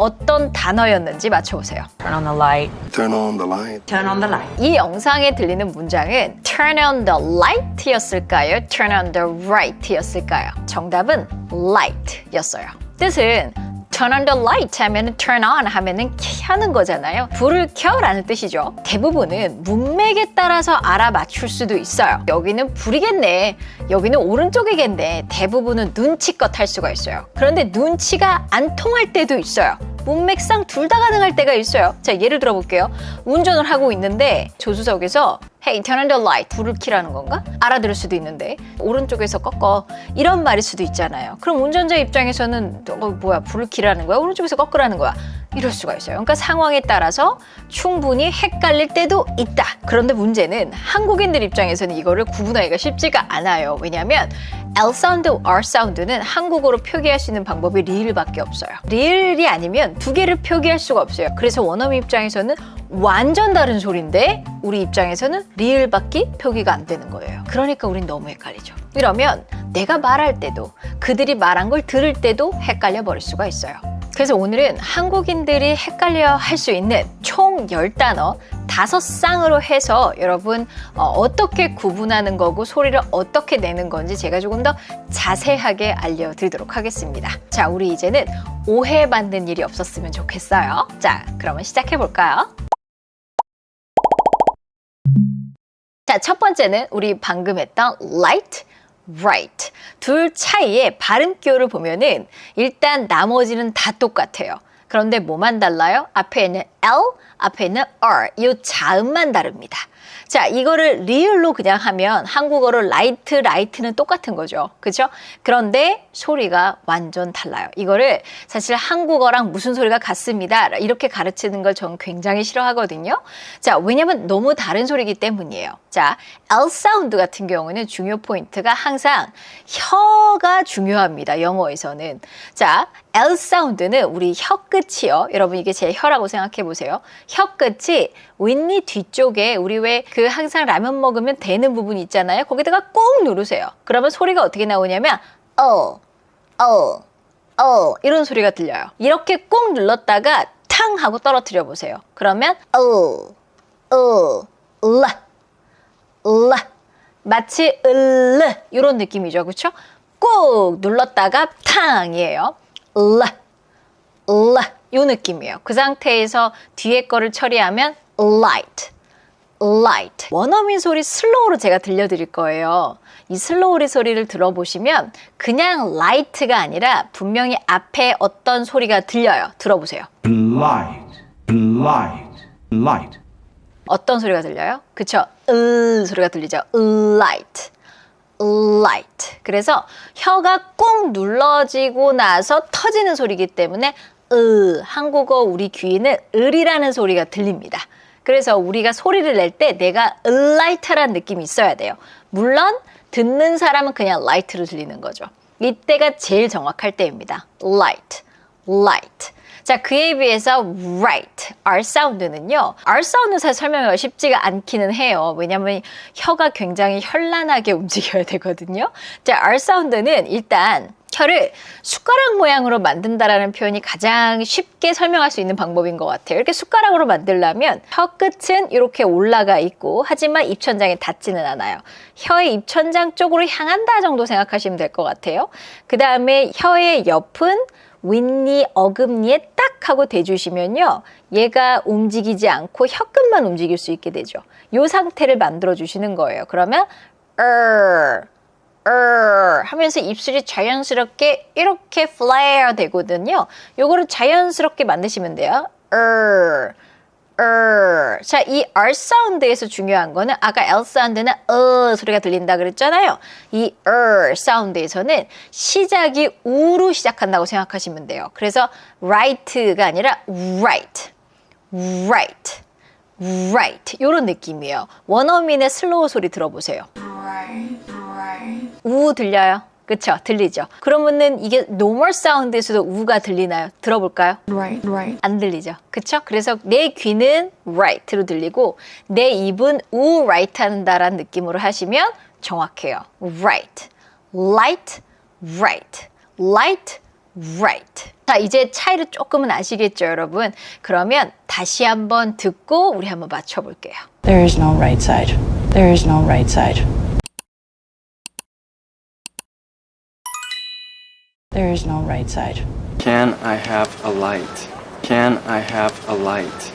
어떤 단어였는지 맞춰보세요. Turn on the light. Turn on the light. Turn on the light. 이 영상에 들리는 문장은 turn on the light였을까요? turn on the right였을까요? 정답은 light였어요. 뜻은 turn on the light 하면은 turn on 하면은 켜는 거잖아요. 불을 켜라는 뜻이죠. 대부분은 문맥에 따라서 알아맞출 수도 있어요. 여기는 불이겠네. 여기는 오른쪽이겠네. 대부분은 눈치껏 할 수가 있어요. 그런데 눈치가 안 통할 때도 있어요. 문맥상 둘 다 가능할 때가 있어요. 자, 예를 들어 볼게요. 운전을 하고 있는데 조수석에서 Hey, turn on the light. 불을 켜라는 건가? 알아들을 수도 있는데 오른쪽에서 꺾어. 이런 말일 수도 있잖아요. 그럼 운전자 입장에서는 뭐야, 불을 켜라는 거야? 오른쪽에서 꺾으라는 거야? 이럴 수가 있어요. 그러니까 상황에 따라서 충분히 헷갈릴 때도 있다. 그런데 문제는 한국인들 입장에서는 이거를 구분하기가 쉽지가 않아요. 왜냐하면 L 사운드, R 사운드는 한국어로 표기할 수 있는 방법이 리을밖에 없어요. 리을이 아니면 두 개를 표기할 수가 없어요. 그래서 원어민 입장에서는 완전 다른 소리인데 우리 입장에서는 리을밖에 표기가 안 되는 거예요. 그러니까 우린 너무 헷갈리죠. 이러면 내가 말할 때도 그들이 말한 걸 들을 때도 헷갈려 버릴 수가 있어요. 그래서 오늘은 한국인들이 헷갈려 할 수 있는 총 10단어 5쌍으로 해서 여러분 어떻게 구분하는 거고 소리를 어떻게 내는 건지 제가 조금 더 자세하게 알려드리도록 하겠습니다. 자, 우리 이제는 오해받는 일이 없었으면 좋겠어요. 자, 그러면 시작해볼까요? 자, 첫 번째는 우리 방금 했던 light, right. 둘 차이의 발음기호를 보면은 일단 나머지는 다 똑같아요. 그런데 뭐만 달라요? 앞에 있는 L, 앞에 있는 R. 이 자음만 다릅니다. 자, 이거를 리을로 그냥 하면 한국어로 라이트, 라이트는 똑같은 거죠. 그죠? 그런데 소리가 완전 달라요. 이거를 사실 한국어랑 무슨 소리가 같습니다. 이렇게 가르치는 걸 저는 굉장히 싫어하거든요. 자, 왜냐면 너무 다른 소리이기 때문이에요. 자, L 사운드 같은 경우는 중요 포인트가 항상 혀가 중요합니다. 영어에서는. 자, L 사운드는 우리 혀 끝이요. 여러분 이게 제 혀라고 생각해 보세요. 혀 끝이 윗니 뒤쪽에 우리 왜 그 항상 라면 먹으면 되는 부분이 있잖아요. 거기다가 꼭 누르세요. 그러면 소리가 어떻게 나오냐면 이런 소리가 들려요. 이렇게 꼭 눌렀다가 탕 하고 떨어뜨려 보세요. 그러면 마치 이런 느낌이죠. 그렇죠? 꼭 눌렀다가 탕이에요. 요 느낌이에요. 그 상태에서 뒤에 거를 처리하면 light. 원어민 소리 슬로우로 제가 들려드릴 거예요. 이 슬로우 소리를 들어보시면 그냥 light가 아니라 분명히 앞에 어떤 소리가 들려요. 들어보세요. Light. 어떤 소리가 들려요? 그쵸? 소리가 들리죠? light. 그래서 혀가 꼭 눌러지고 나서 터지는 소리이기 때문에 한국어 우리 귀에는 을이라는 소리가 들립니다. 그래서 우리가 소리를 낼 때 내가 light라는 느낌이 있어야 돼요. 물론 듣는 사람은 그냥 light로 들리는 거죠. 이때가 제일 정확할 때입니다. light. 자, 그에 비해서 right, R 사운드는요. R 사운드는 사실 설명하기가 쉽지가 않기는 해요. 왜냐하면 혀가 굉장히 현란하게 움직여야 되거든요. 자, R 사운드는 일단 혀를 숟가락 모양으로 만든다라는 표현이 가장 쉽게 설명할 수 있는 방법인 것 같아요. 이렇게 숟가락으로 만들려면 혀 끝은 이렇게 올라가 있고 하지만 입천장에 닿지는 않아요. 혀의 입천장 쪽으로 향한다 정도 생각하시면 될 것 같아요. 그 다음에 혀의 옆은 윗니, 어금니에 딱 하고 대주시면요. 얘가 움직이지 않고 혀끝만 움직일 수 있게 되죠. 이 상태를 만들어 주시는 거예요. 그러면 하면서 입술이 자연스럽게 이렇게 flare 되거든요. 요거를 자연스럽게 만드시면 돼요. 자, 이 R 사운드에서 중요한 거는 아까 L 사운드는 소리가 들린다 그랬잖아요. 이 사운드에서는 시작이 우로 시작한다고 생각하시면 돼요. 그래서 right가 아니라 right. 이런 느낌이에요. 원어민의 슬로우 소리 들어보세요. 우 들려요? 그쵸? 들리죠? 그러면은 이게 normal 사운드에서도 우가 들리나요? 들어볼까요? Right. 안 들리죠? 그쵸? 그래서 내 귀는 right로 들리고 내 입은 우 right 한다라는 느낌으로 하시면 정확해요. Right. Light. 자, 이제 차이를 조금은 아시겠죠, 여러분? 그러면 다시 한번 듣고 우리 한번 맞춰볼게요. There is no right side. There is no right side. There is no right side. Can I have a light? Can I have a light?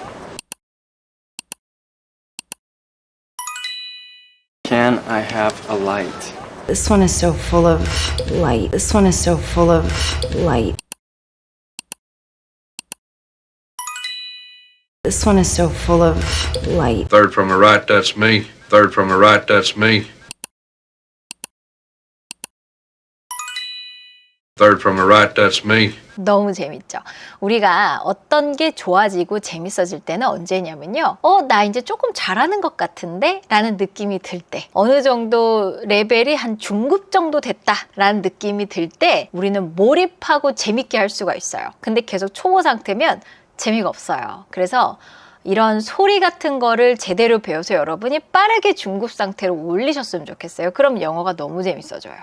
Can I have a light? This one is so full of light. This one is so full of light. This one is so full of light. Third from the right, that's me. Third from the right, that's me. Third from the right, that's me. 너무 재밌죠? 우리가 어떤 게 좋아지고 재밌어질 때는 언제냐면요. 나 이제 조금 잘하는 것 같은데? 라는 느낌이 들 때. 어느 정도 레벨이 한 중급 정도 됐다 라는 느낌이 들 때 우리는 몰입하고 재밌게 할 수가 있어요. 근데 계속 초보 상태면 재미가 없어요. 그래서 이런 소리 같은 거를 제대로 배워서 여러분이 빠르게 중급 상태로 올리셨으면 좋겠어요. 그럼 영어가 너무 재밌어져요.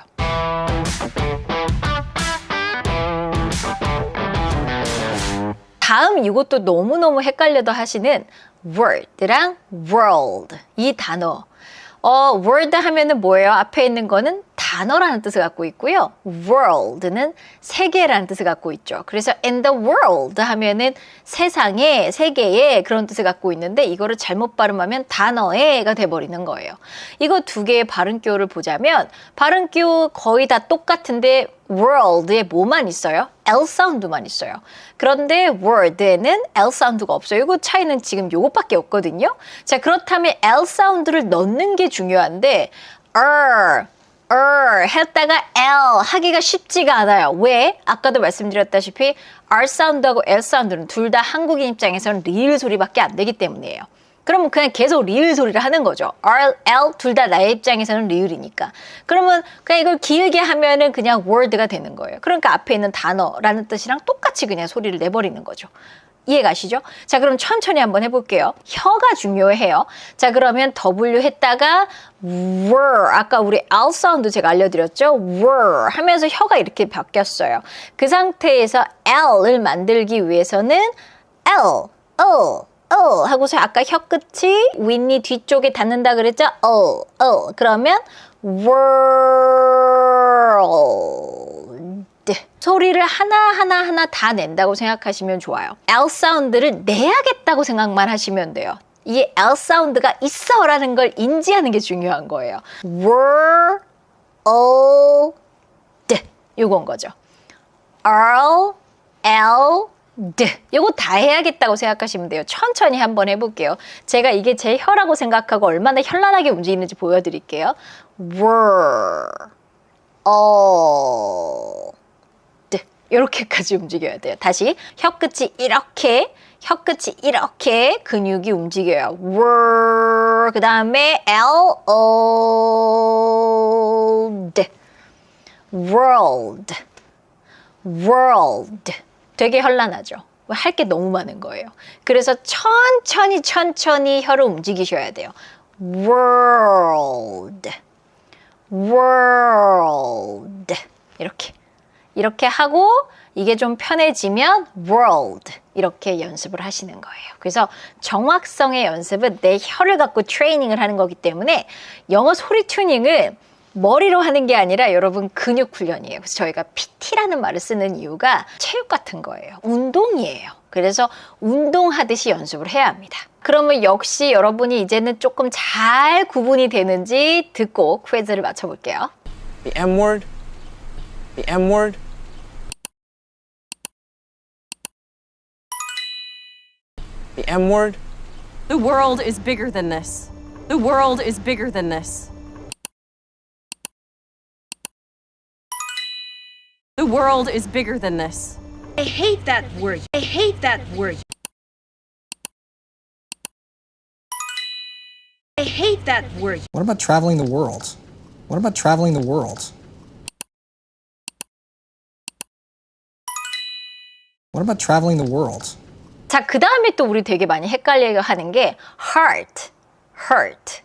다음 이것도 너무너무 헷갈려도 하시는 word랑 world 이 단어. word 하면은 뭐예요? 앞에 있는 거는 단어라는 뜻을 갖고 있고요. world는 세계라는 뜻을 갖고 있죠. 그래서 in the world 하면은 세상에, 세계에 그런 뜻을 갖고 있는데 이거를 잘못 발음하면 단어에가 돼버리는 거예요. 이거 두 개의 발음교를 보자면 발음교 거의 다 똑같은데 world에 뭐만 있어요? L 사운드만 있어요. 그런데 word에는 L 사운드가 없어요. 이거 차이는 지금 요것밖에 없거든요. 자, 그렇다면 L 사운드를 넣는 게 중요한데 했다가 L 하기가 쉽지가 않아요. 왜? 아까도 말씀드렸다시피 R 사운드하고 L 사운드는 둘 다 한국인 입장에서는 리을 소리밖에 안 되기 때문이에요. 그러면 그냥 계속 리을 소리를 하는 거죠. R, L 둘 다 나의 입장에서는 리을이니까. 그러면 그냥 이걸 길게 하면은 그냥 word가 되는 거예요. 그러니까 앞에 있는 단어라는 뜻이랑 똑같이 그냥 소리를 내버리는 거죠. 이해가시죠? 자, 그럼 천천히 한번 해볼게요. 혀가 중요해요. 자, 그러면 W 했다가 were, 아까 우리 R 사운드 제가 알려드렸죠? were 하면서 혀가 이렇게 바뀌었어요. 그 상태에서 L을 만들기 위해서는 L, 하고서 아까 혀 끝이 윗니 뒤쪽에 닿는다 그랬죠? 그러면 world 소리를 하나하나 다 낸다고 생각하시면 좋아요. L 사운드를 내야겠다고 생각만 하시면 돼요. 이 L 사운드가 있어 라는 걸 인지하는 게 중요한 거예요. world 요건 거죠. R, L, D 요거 다 해야겠다고 생각하시면 돼요. 천천히 한번 해볼게요. 제가 이게 제 혀라고 생각하고 얼마나 현란하게 움직이는지 보여드릴게요. world D 이렇게까지 움직여야 돼요. 다시 혀끝이 이렇게 근육이 움직여요. world 그 다음에 L, O, D world 되게 현란하죠. 할 게 너무 많은 거예요. 그래서 천천히 혀를 움직이셔야 돼요. world 이렇게 하고 이게 좀 편해지면 world 이렇게 연습을 하시는 거예요. 그래서 정확성의 연습은 내 혀를 갖고 트레이닝을 하는 거기 때문에 영어 소리 튜닝은 머리로 하는 게 아니라 여러분 근육 훈련이에요. 그래서 저희가 PT라는 말을 쓰는 이유가 체육 같은 거예요. 운동이에요. 그래서 운동하듯이 연습을 해야 합니다. 그러면 역시 여러분이 이제는 조금 잘 구분이 되는지 듣고 퀴즈를 맞춰볼게요. The M word. The M word. The M word. The world is bigger than this. The world is bigger than this. The world is bigger than this. I hate that word. I hate that word. I hate that word. What about traveling the world? What about traveling the world? What about traveling the world? 자, 그 다음에 또 우리 되게 많이 헷갈려 하는 게 heart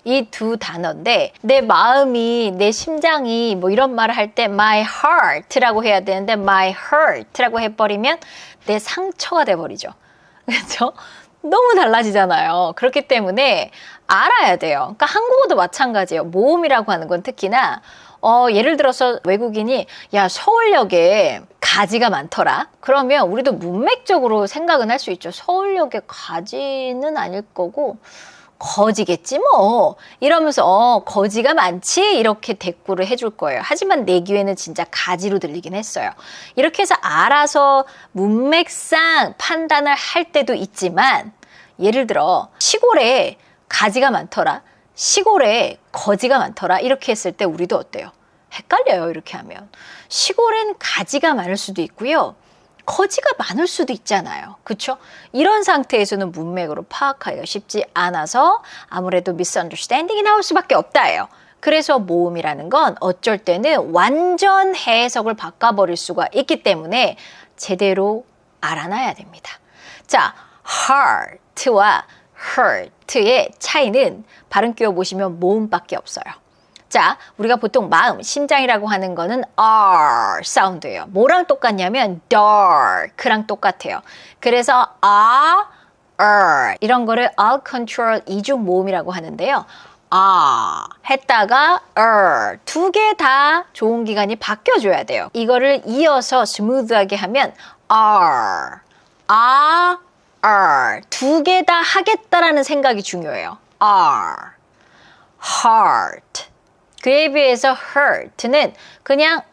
이 두 단어인데 내 마음이 내 심장이 뭐 이런 말을 할 때 my heart라고 해야 되는데 my hurt라고 해버리면 내 상처가 돼버리죠. 그렇죠? 너무 달라지잖아요. 그렇기 때문에 알아야 돼요. 그러니까 한국어도 마찬가지예요. 모음이라고 하는 건 특히나 예를 들어서 외국인이 야 서울역에 가지가 많더라. 그러면 우리도 문맥적으로 생각은 할 수 있죠. 서울역에 가지는 아닐 거고 거지겠지 뭐 이러면서 거지가 많지 이렇게 대꾸를 해줄 거예요. 하지만 내 귀에는 진짜 가지로 들리긴 했어요. 이렇게 해서 알아서 문맥상 판단을 할 때도 있지만 예를 들어 시골에 가지가 많더라, 시골에 거지가 많더라 이렇게 했을 때 우리도 어때요? 헷갈려요. 이렇게 하면 시골엔 가지가 많을 수도 있고요, 거지가 많을 수도 있잖아요. 그렇죠? 이런 상태에서는 문맥으로 파악하기가 쉽지 않아서 아무래도 misunderstanding이 나올 수밖에 없다예요. 그래서 모음이라는 건 어쩔 때는 완전 해석을 바꿔버릴 수가 있기 때문에 제대로 알아놔야 됩니다. 자, heart와 hurt의 차이는 발음 끼워보시면 모음밖에 없어요. 자, 우리가 보통 마음, 심장이라고 하는 거는 R 사운드예요. 뭐랑 똑같냐면 dark랑 똑같아요. 그래서 이런 거를 all control 이중 모음이라고 하는데요. 했다가 두 개 다 좋은 기관이 바뀌어줘야 돼요. 이거를 이어서 스무드하게 하면 두 개 다 하겠다라는 생각이 중요해요. heart. 그에 비해서 hurt는 그냥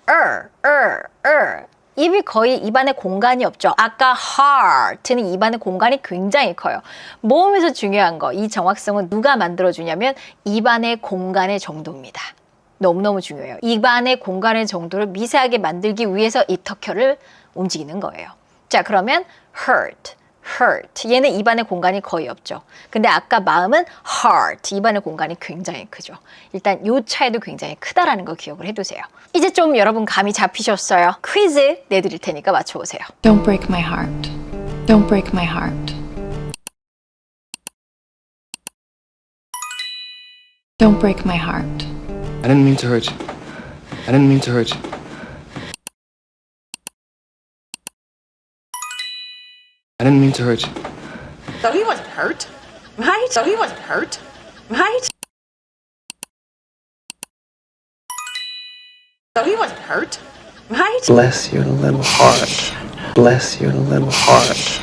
입이 거의 입안에 공간이 없죠. 아까 heart는 입안에 공간이 굉장히 커요. 모음에서 중요한 거, 이 정확성은 누가 만들어주냐면 입안의 공간의 정도입니다. 너무너무 중요해요. 입안의 공간의 정도를 미세하게 만들기 위해서 이 턱혀를 움직이는 거예요. 자, 그러면 hurt. 얘는 입안의 공간이 거의 없죠. 근데 아까 마음은 heart, 입안의 공간이 굉장히 크죠. 일단 이 차이도 굉장히 크다라는 거 기억을 해두세요. 이제 좀 여러분 감이 잡히셨어요? 퀴즈 내드릴 테니까 맞춰보세요. Don't break my heart. Don't break my heart. Don't break my heart. I didn't mean to hurt you. I didn't mean to hurt you. I didn't mean to hurt you. So he wasn't hurt, right? So he wasn't hurt, right? So he wasn't hurt, right? Bless your little heart. Bless your little heart.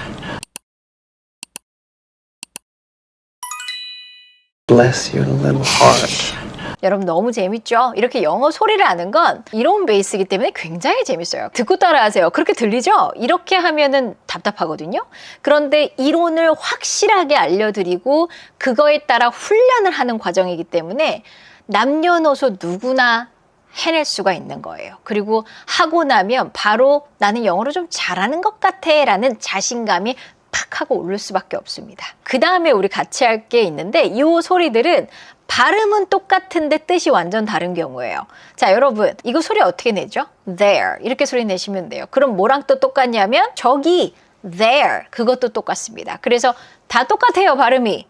Bless your little heart. 여러분 너무 재밌죠? 이렇게 영어 소리를 아는 건 이론 베이스이기 때문에 굉장히 재밌어요. 듣고 따라하세요. 그렇게 들리죠? 이렇게 하면은 답답하거든요. 그런데 이론을 확실하게 알려드리고 그거에 따라 훈련을 하는 과정이기 때문에 남녀노소 누구나 해낼 수가 있는 거예요. 그리고 하고 나면 바로 나는 영어를 좀 잘하는 것 같아 라는 자신감이 팍 하고 오를 수밖에 없습니다. 그 다음에 우리 같이 할 게 있는데 이 소리들은 발음은 똑같은데 뜻이 완전 다른 경우예요. 자, 여러분 이거 소리 어떻게 내죠? There 이렇게 소리 내시면 돼요. 그럼 뭐랑 또 똑같냐면 저기 there 그것도 똑같습니다. 그래서 다 똑같아요. 발음이.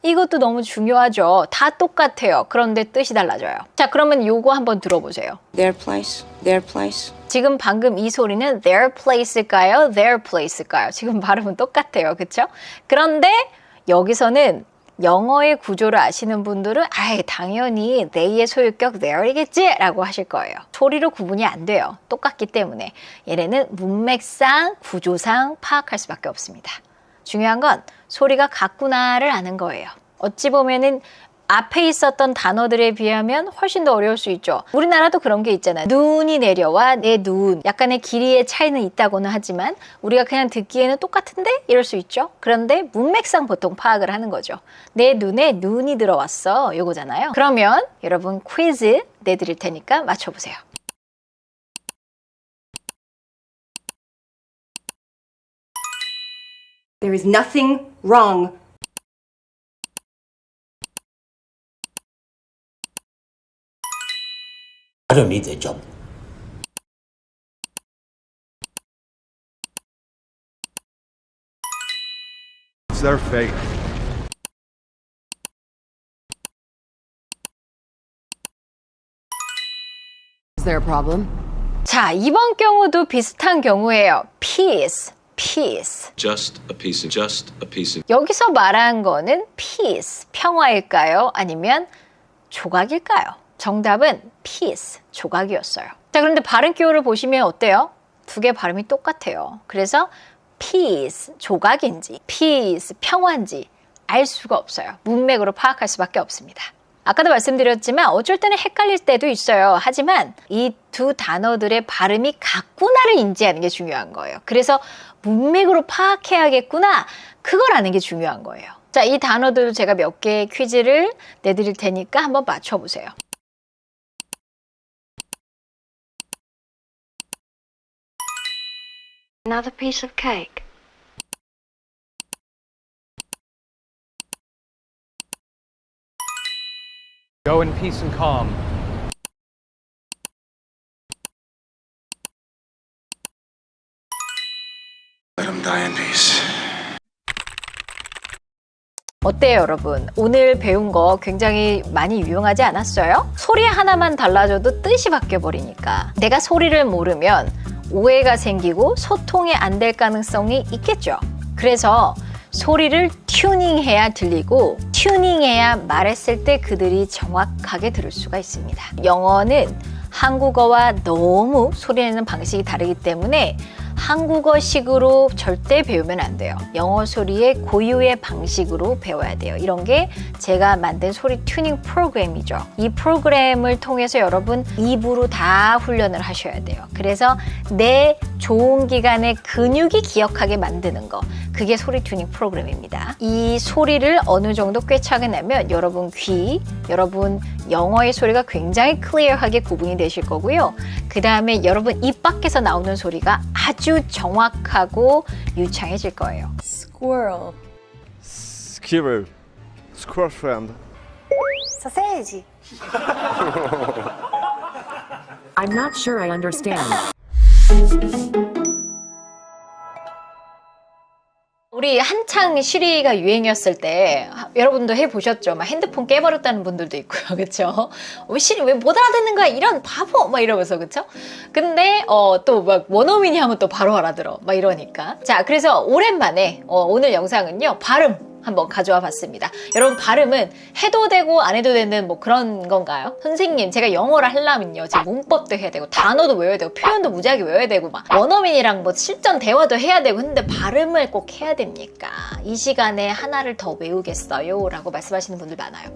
이것도 너무 중요하죠. 다 똑같아요. 그런데 뜻이 달라져요. 자, 그러면 요거 한번 들어보세요. Their place, their place. 지금 방금 이 소리는 their place일까요? their place일까요? 지금 발음은 똑같아요. 그렇죠? 그런데 여기서는 영어의 구조를 아시는 분들은 당연히 they의 소유격 there이겠지 라고 하실 거예요. 소리로 구분이 안 돼요. 똑같기 때문에 얘네는 문맥상 구조상 파악할 수밖에 없습니다. 중요한 건 소리가 같구나를 아는 거예요. 어찌 보면은 앞에 있었던 단어들에 비하면 훨씬 더 어려울 수 있죠. 우리나라도 그런 게 있잖아요. 눈이 내려와 내 눈. 약간의 길이의 차이는 있다고는 하지만 우리가 그냥 듣기에는 똑같은데? 이럴 수 있죠. 그런데 문맥상 보통 파악을 하는 거죠. 내 눈에 눈이 들어왔어. 요거잖아요. 그러면 여러분 퀴즈 내드릴 테니까 맞춰보세요. There is nothing wrong. I don't need that job. It's their fate. Is there a problem? 자, 이번 경우도 비슷한 경우예요. peace. Just a piece of. 여기서 말한 거는 peace, 평화일까요? 아니면 조각일까요? 정답은 piece, 조각이었어요. 자, 그런데 발음 기호를 보시면 어때요? 두 개 발음이 똑같아요. 그래서 peace, 조각인지 peace, 평화인지 알 수가 없어요. 문맥으로 파악할 수밖에 없습니다. 아까도 말씀드렸지만 어쩔 때는 헷갈릴 때도 있어요. 하지만 이 두 단어들의 발음이 같구나를 인지하는 게 중요한 거예요. 그래서 문맥으로 파악해야겠구나, 그걸 아는 게 중요한 거예요. 자, 이 단어들 제가 몇 개의 퀴즈를 내드릴 테니까 한번 맞춰보세요. Another piece of cake. Go in peace and calm. Let him die in peace. 어때요, 여러분? 오늘 배운 거 굉장히 많이 유용하지 않았어요? 소리 하나만 달라져도 뜻이 바뀌어버리니까 내가 소리를 모르면 오해가 생기고 소통이 안 될 가능성이 있겠죠. 그래서 소리를 튜닝해야 들리고 튜닝해야 말했을 때 그들이 정확하게 들을 수가 있습니다. 영어는 한국어와 너무 소리내는 방식이 다르기 때문에 한국어식으로 절대 배우면 안 돼요. 영어 소리의 고유의 방식으로 배워야 돼요. 이런 게 제가 만든 소리 튜닝 프로그램이죠. 이 프로그램을 통해서 여러분 입으로 다 훈련을 하셔야 돼요. 그래서 내 좋은 기간의 근육이 기억하게 만드는 거, 그게 소리 튜닝 프로그램입니다. 이 소리를 어느 정도 꿰차게 내면 여러분 귀, 여러분 영어의 소리가 굉장히 클리어하게 구분이 되실 거고요. 그 다음에 여러분 입 밖에서 나오는 소리가 아주 정확하고 유창해질 거예요. Squirrel. Squirrel. Squirrel friend. Sausage. I'm not sure I understand. 우리 한창 시리가 유행이었을 때 여러분도 해보셨죠? 막 핸드폰 깨버렸다는 분들도 있고요. 그쵸? 시리 왜 못 알아듣는 거야? 이런 바보! 막 이러면서, 그쵸? 근데 또 막 원어민이 하면 또 바로 알아들어. 막 이러니까. 자, 그래서 오랜만에 오늘 영상은요, 발음 한번 가져와 봤습니다. 여러분, 발음은 해도 되고 안 해도 되는 뭐 그런 건가요? 선생님, 제가 영어를 하려면요, 제 문법도 해야 되고 단어도 외워야 되고 표현도 무지하게 외워야 되고 막 원어민이랑 뭐 실전 대화도 해야 되고 했는데 발음을 꼭 해야 됩니까? 이 시간에 하나를 더 외우겠어요? 라고 말씀하시는 분들 많아요.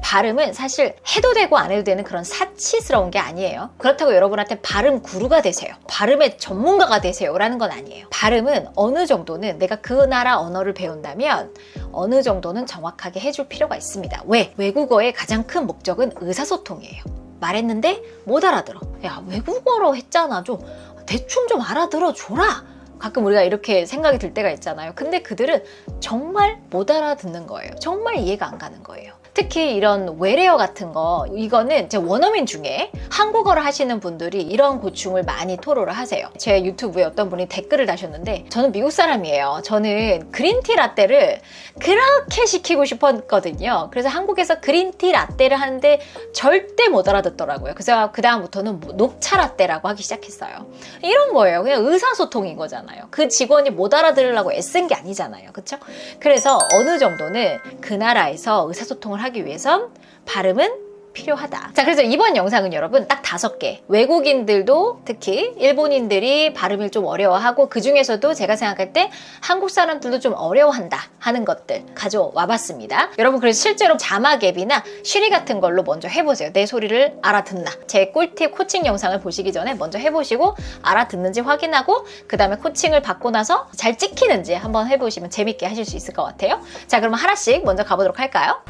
발음은 사실 해도 되고 안 해도 되는 그런 사치스러운 게 아니에요. 그렇다고 여러분한테 발음 구루가 되세요, 발음의 전문가가 되세요 라는 건 아니에요. 발음은 어느 정도는 내가 그 나라 언어를 배운다면 어느 정도는 정확하게 해줄 필요가 있습니다. 왜? 외국어의 가장 큰 목적은 의사소통이에요. 말했는데 못 알아들어. 야, 외국어로 했잖아. 좀 대충 좀 알아들어 줘라. 가끔 우리가 이렇게 생각이 들 때가 있잖아요. 근데 그들은 정말 못 알아듣는 거예요. 정말 이해가 안 가는 거예요. 특히 이런 외래어 같은 거, 이거는 제 원어민 중에 한국어를 하시는 분들이 이런 고충을 많이 토로를 하세요. 제 유튜브에 어떤 분이 댓글을 다셨는데, 저는 미국 사람이에요. 저는 그린티 라떼를 그렇게 시키고 싶었거든요. 그래서 한국에서 그린티 라떼를 하는데 절대 못 알아듣더라고요. 그래서 그 다음부터는 녹차 라떼라고 하기 시작했어요. 이런 거예요. 그냥 의사소통인 거잖아요. 그 직원이 못 알아들으려고 애쓴 게 아니잖아요. 그렇죠? 그래서 어느 정도는 그 나라에서 의사소통을 하기 위해선 발음은 필요하다. 자, 그래서 이번 영상은 여러분 딱 5개, 외국인들도 특히 일본인들이 발음을 좀 어려워하고 그 중에서도 제가 생각할 때 한국 사람들도 좀 어려워한다 하는 것들 가져와 봤습니다. 여러분, 그래서 실제로 자막 앱이나 쉬리 같은 걸로 먼저 해보세요. 내 소리를 알아듣나. 제 꿀팁 코칭 영상을 보시기 전에 먼저 해보시고 알아듣는지 확인하고 그 다음에 코칭을 받고 나서 잘 찍히는지 한번 해보시면 재밌게 하실 수 있을 것 같아요. 자, 그러면 하나씩 먼저 가보도록 할까요?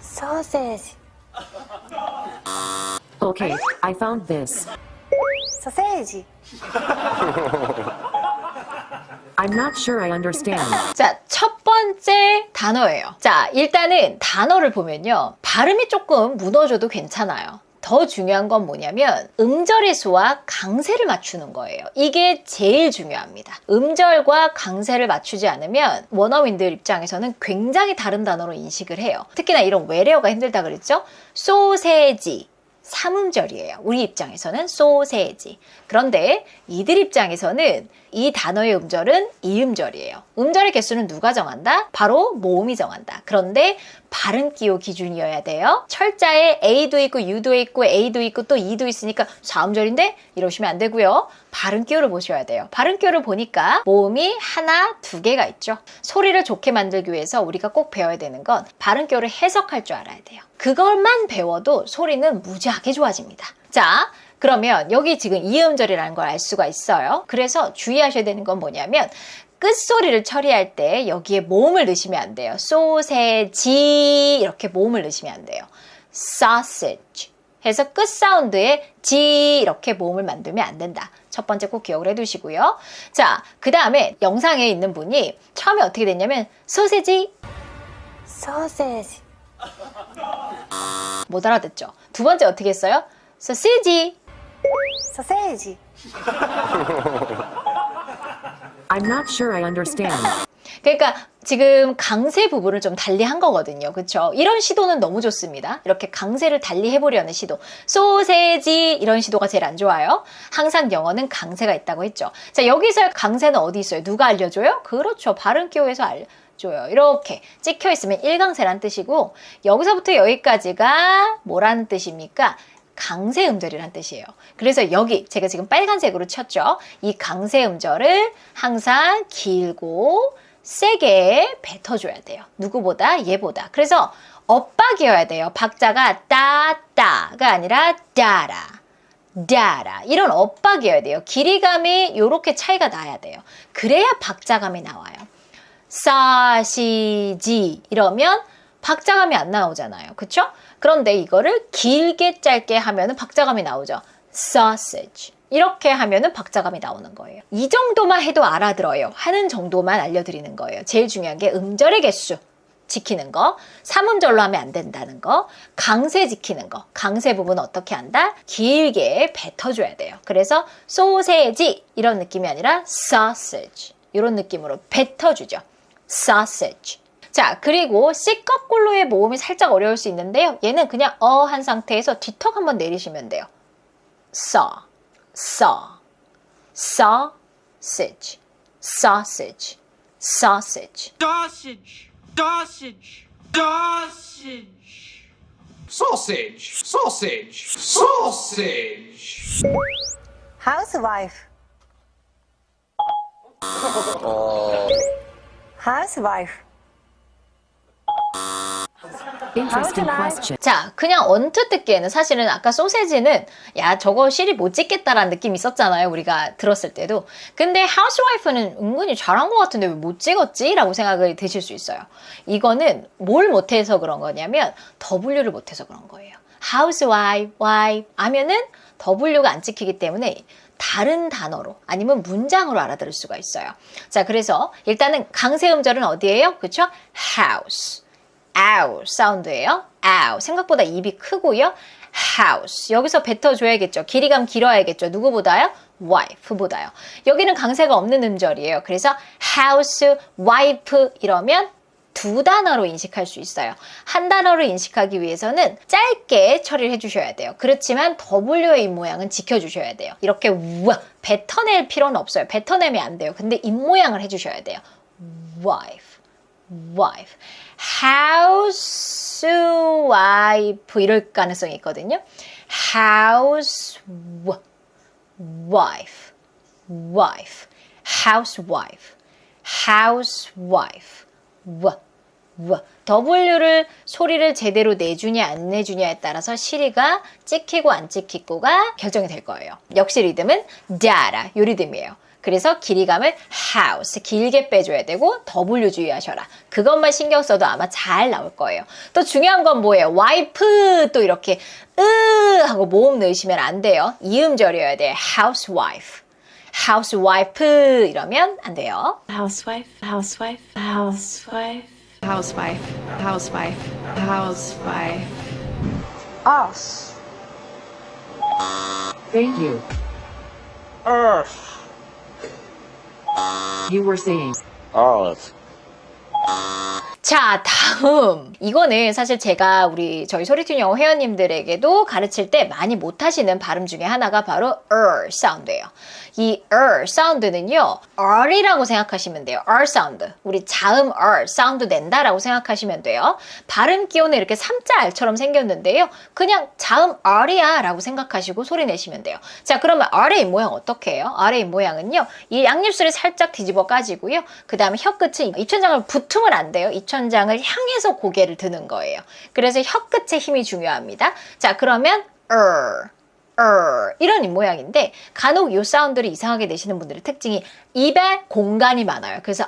Sausage. Okay, I found this. Sausage. I'm not sure I understand. 자, 첫 번째 단어예요. 자, 일단은 단어를 보면요, 발음이 조금 무너져도 괜찮아요. 더 중요한 건 뭐냐면 음절의 수와 강세를 맞추는 거예요. 이게 제일 중요합니다. 음절과 강세를 맞추지 않으면 원어민들 입장에서는 굉장히 다른 단어로 인식을 해요. 특히나 이런 외래어가 힘들다 그랬죠? 소세지, 3음절이에요. 우리 입장에서는 소세지. 그런데 이들 입장에서는 이 단어의 음절은 이음절이에요. 음절의 개수는 누가 정한다? 바로 모음이 정한다. 그런데 발음 기호 기준이어야 돼요. 철자에 A도 있고 U도 있고 A도 있고 또 E도 있으니까 4음절인데 이러시면 안 되고요. 발음 기호를 보셔야 돼요. 발음 기호를 보니까 모음이 하나, 두 개가 있죠. 소리를 좋게 만들기 위해서 우리가 꼭 배워야 되는 건 발음 기호를 해석할 줄 알아야 돼요. 그걸만 배워도 소리는 무지하게 좋아집니다. 자, 그러면 여기 지금 이음절이라는 걸 알 수가 있어요. 그래서 주의하셔야 되는 건 뭐냐면 끝소리를 처리할 때 여기에 모음을 넣으시면 안 돼요. 소세지 이렇게 모음을 넣으시면 안 돼요. sausage 해서 끝 사운드에 지 이렇게 모음을 만들면 안 된다. 첫 번째 꼭 기억을 해두시고요. 자, 그 다음에 영상에 있는 분이 처음에 어떻게 됐냐면 소세지 못 알아듣죠. 두 번째 어떻게 했어요? 소시지 I'm not sure I understand. 그러니까 지금 강세 부분을 좀 달리 한 거거든요. 그렇죠? 이런 시도는 너무 좋습니다. 이렇게 강세를 달리 해보려는 시도. 소세지 이런 시도가 제일 안 좋아요. 항상 영어는 강세가 있다고 했죠. 자, 여기서 강세는 어디 있어요? 누가 알려줘요? 그렇죠. 발음 기호에서 알려줘요. 이렇게 찍혀 있으면 일강세란 뜻이고 여기서부터 여기까지가 뭐라는 뜻입니까? 강세 음절이란 뜻이에요. 그래서 여기 제가 지금 빨간색으로 쳤죠. 이 강세 음절을 항상 길고 세게 뱉어줘야 돼요. 누구보다? 얘보다. 그래서 엇박이어야 돼요. 박자가 따따가 아니라 따라, 따라 이런 엇박이어야 돼요. 길이감이 이렇게 차이가 나야 돼요. 그래야 박자감이 나와요. 사시지 이러면 박자감이 안 나오잖아요. 그쵸? 그런데 이거를 길게 짧게 하면은 박자감이 나오죠. sausage. 이렇게 하면은 박자감이 나오는 거예요. 이 정도만 해도 알아들어요. 하는 정도만 알려드리는 거예요. 제일 중요한 게 음절의 개수 지키는 거, 3음절로 하면 안 된다는 거, 강세 지키는 거. 강세 부분은 어떻게 한다? 길게 뱉어줘야 돼요. 그래서 소세지 이런 느낌이 아니라 sausage 이런 느낌으로 뱉어주죠. sausage. 자, 그리고 C 거꾸로의 모음이 살짝 어려울 수 있는데요. 얘는 그냥 한 상태에서 뒤턱 한번 내리시면 돼요. sausage, sausage, sausage. Sausage. Sausage. Sausage. Sausage. Sausage. Housewife. Housewife. Interesting question. 자, 그냥 언뜻 듣기에는 사실은 아까 소세지는 야 저거 시리 못 찍겠다라는 느낌이 있었잖아요. 우리가 들었을 때도. 근데 하우스와이프는 은근히 잘한 것 같은데 왜 못 찍었지? 라고 생각을 드실 수 있어요. 이거는 뭘 못해서 그런 거냐면 W를 못해서 그런 거예요. housewife, wife 하면은 W가 안 찍히기 때문에 다른 단어로 아니면 문장으로 알아들을 수가 있어요. 자, 그래서 일단은 강세 음절은 어디예요? 그렇죠? house. ow 사운드예요. ow 생각보다 입이 크고요. house 여기서 뱉어줘야겠죠. 길이감 길어야겠죠. 누구보다요? wife보다요. 여기는 강세가 없는 음절이에요. 그래서 house, wife 이러면 두 단어로 인식할 수 있어요. 한 단어로 인식하기 위해서는 짧게 처리를 해주셔야 돼요. 그렇지만 W의 입모양은 지켜주셔야 돼요. 이렇게 뱉어낼 필요는 없어요. 뱉어내면 안 돼요. 근데 입모양을 해주셔야 돼요. wife, wife. housewife 이럴 가능성이 있거든요. housewife, wife, housewife, housewife. W를 소리를 제대로 내주냐 안 내주냐에 따라서 시리가 찍히고 안 찍히고가 결정이 될 거예요. 역시 리듬은 data 요 리듬이에요. 그래서 길이감을 house 길게 빼줘야 되고 W 주의하셔라. 그것만 신경 써도 아마 잘 나올 거예요. 또 중요한 건 뭐예요? wife 또 이렇게 하고 모음 넣으시면 안 돼요. 이음절이어야 돼요. housewife, housewife 이러면 안 돼요. Housewife, housewife, housewife. Housewife, housewife, housewife. Us. Thank you. You were saying. 자, 다음. 이거는 사실 제가 저희 소리튠 영어 회원님들에게도 가르칠 때 많이 못하시는 발음 중에 하나가 바로 사운드예요. 이 사운드는요, R이라고 생각하시면 돼요. R 사운드. 우리 자음 사운드 낸다라고 생각하시면 돼요. 발음 기호는 이렇게 3자 R처럼 생겼는데요. 그냥 자음 R이야 라고 생각하시고 소리 내시면 돼요. 자, 그러면 R의 입모양 어떻게 해요? R의 입모양은요, 이 양입술을 살짝 뒤집어 까지고요. 그 다음에 혀끝은 입천장을 붙으면 안 돼요. 입천장을 향해서 고개를 드는 거예요. 그래서 혀끝에 힘이 중요합니다. 자, 그러면 이런 입모양인데 간혹 이 사운드를 이상하게 내시는 분들의 특징이 입에 공간이 많아요. 그래서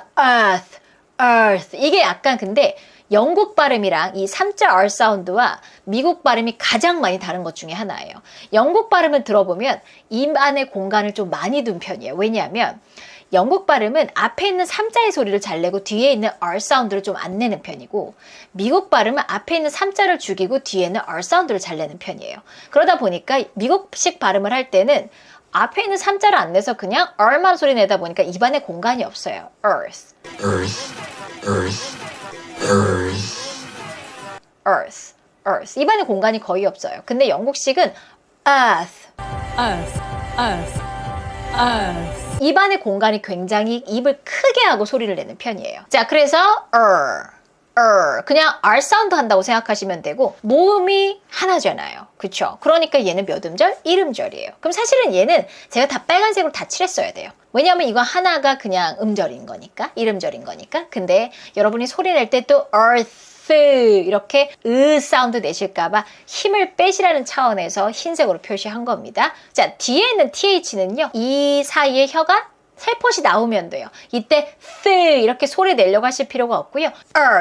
earth 이게 약간 근데 영국 발음이랑 이 3자 R 사운드와 미국 발음이 가장 많이 다른 것 중에 하나예요. 영국 발음을 들어보면 입 안에 공간을 좀 많이 둔 편이에요. 왜냐하면 영국 발음은 앞에 있는 3자의 소리를 잘 내고 뒤에 있는 R 사운드를 좀 안 내는 편이고 미국 발음은 앞에 있는 3자를 죽이고 뒤에는 R 사운드를 잘 내는 편이에요. 그러다 보니까 미국식 발음을 할 때는 앞에 있는 3자를 안 내서 그냥 R만 소리 내다 보니까 입안에 공간이 없어요. earth. 입안에 공간이 거의 없어요. 근데 영국식은 earth. 입안의 공간이 굉장히 입을 크게 하고 소리를 내는 편이에요. 자, 그래서 그냥 R 사운드 한다고 생각하시면 되고 모음이 하나잖아요. 그쵸? 그러니까 얘는 몇 음절? 1음절이에요. 그럼 사실은 얘는 제가 다 빨간색으로 다 칠했어야 돼요. 왜냐하면 이거 하나가 그냥 음절인 거니까 1음절인 거니까. 근데 여러분이 소리 낼 때 또 earth 이렇게 사운드 내실까봐 힘을 빼시라는 차원에서 흰색으로 표시한 겁니다. 자, 뒤에 있는 TH는요. 이 사이에 혀가 살포시 나오면 돼요. 이때 이렇게 소리 내려고 하실 필요가 없고요.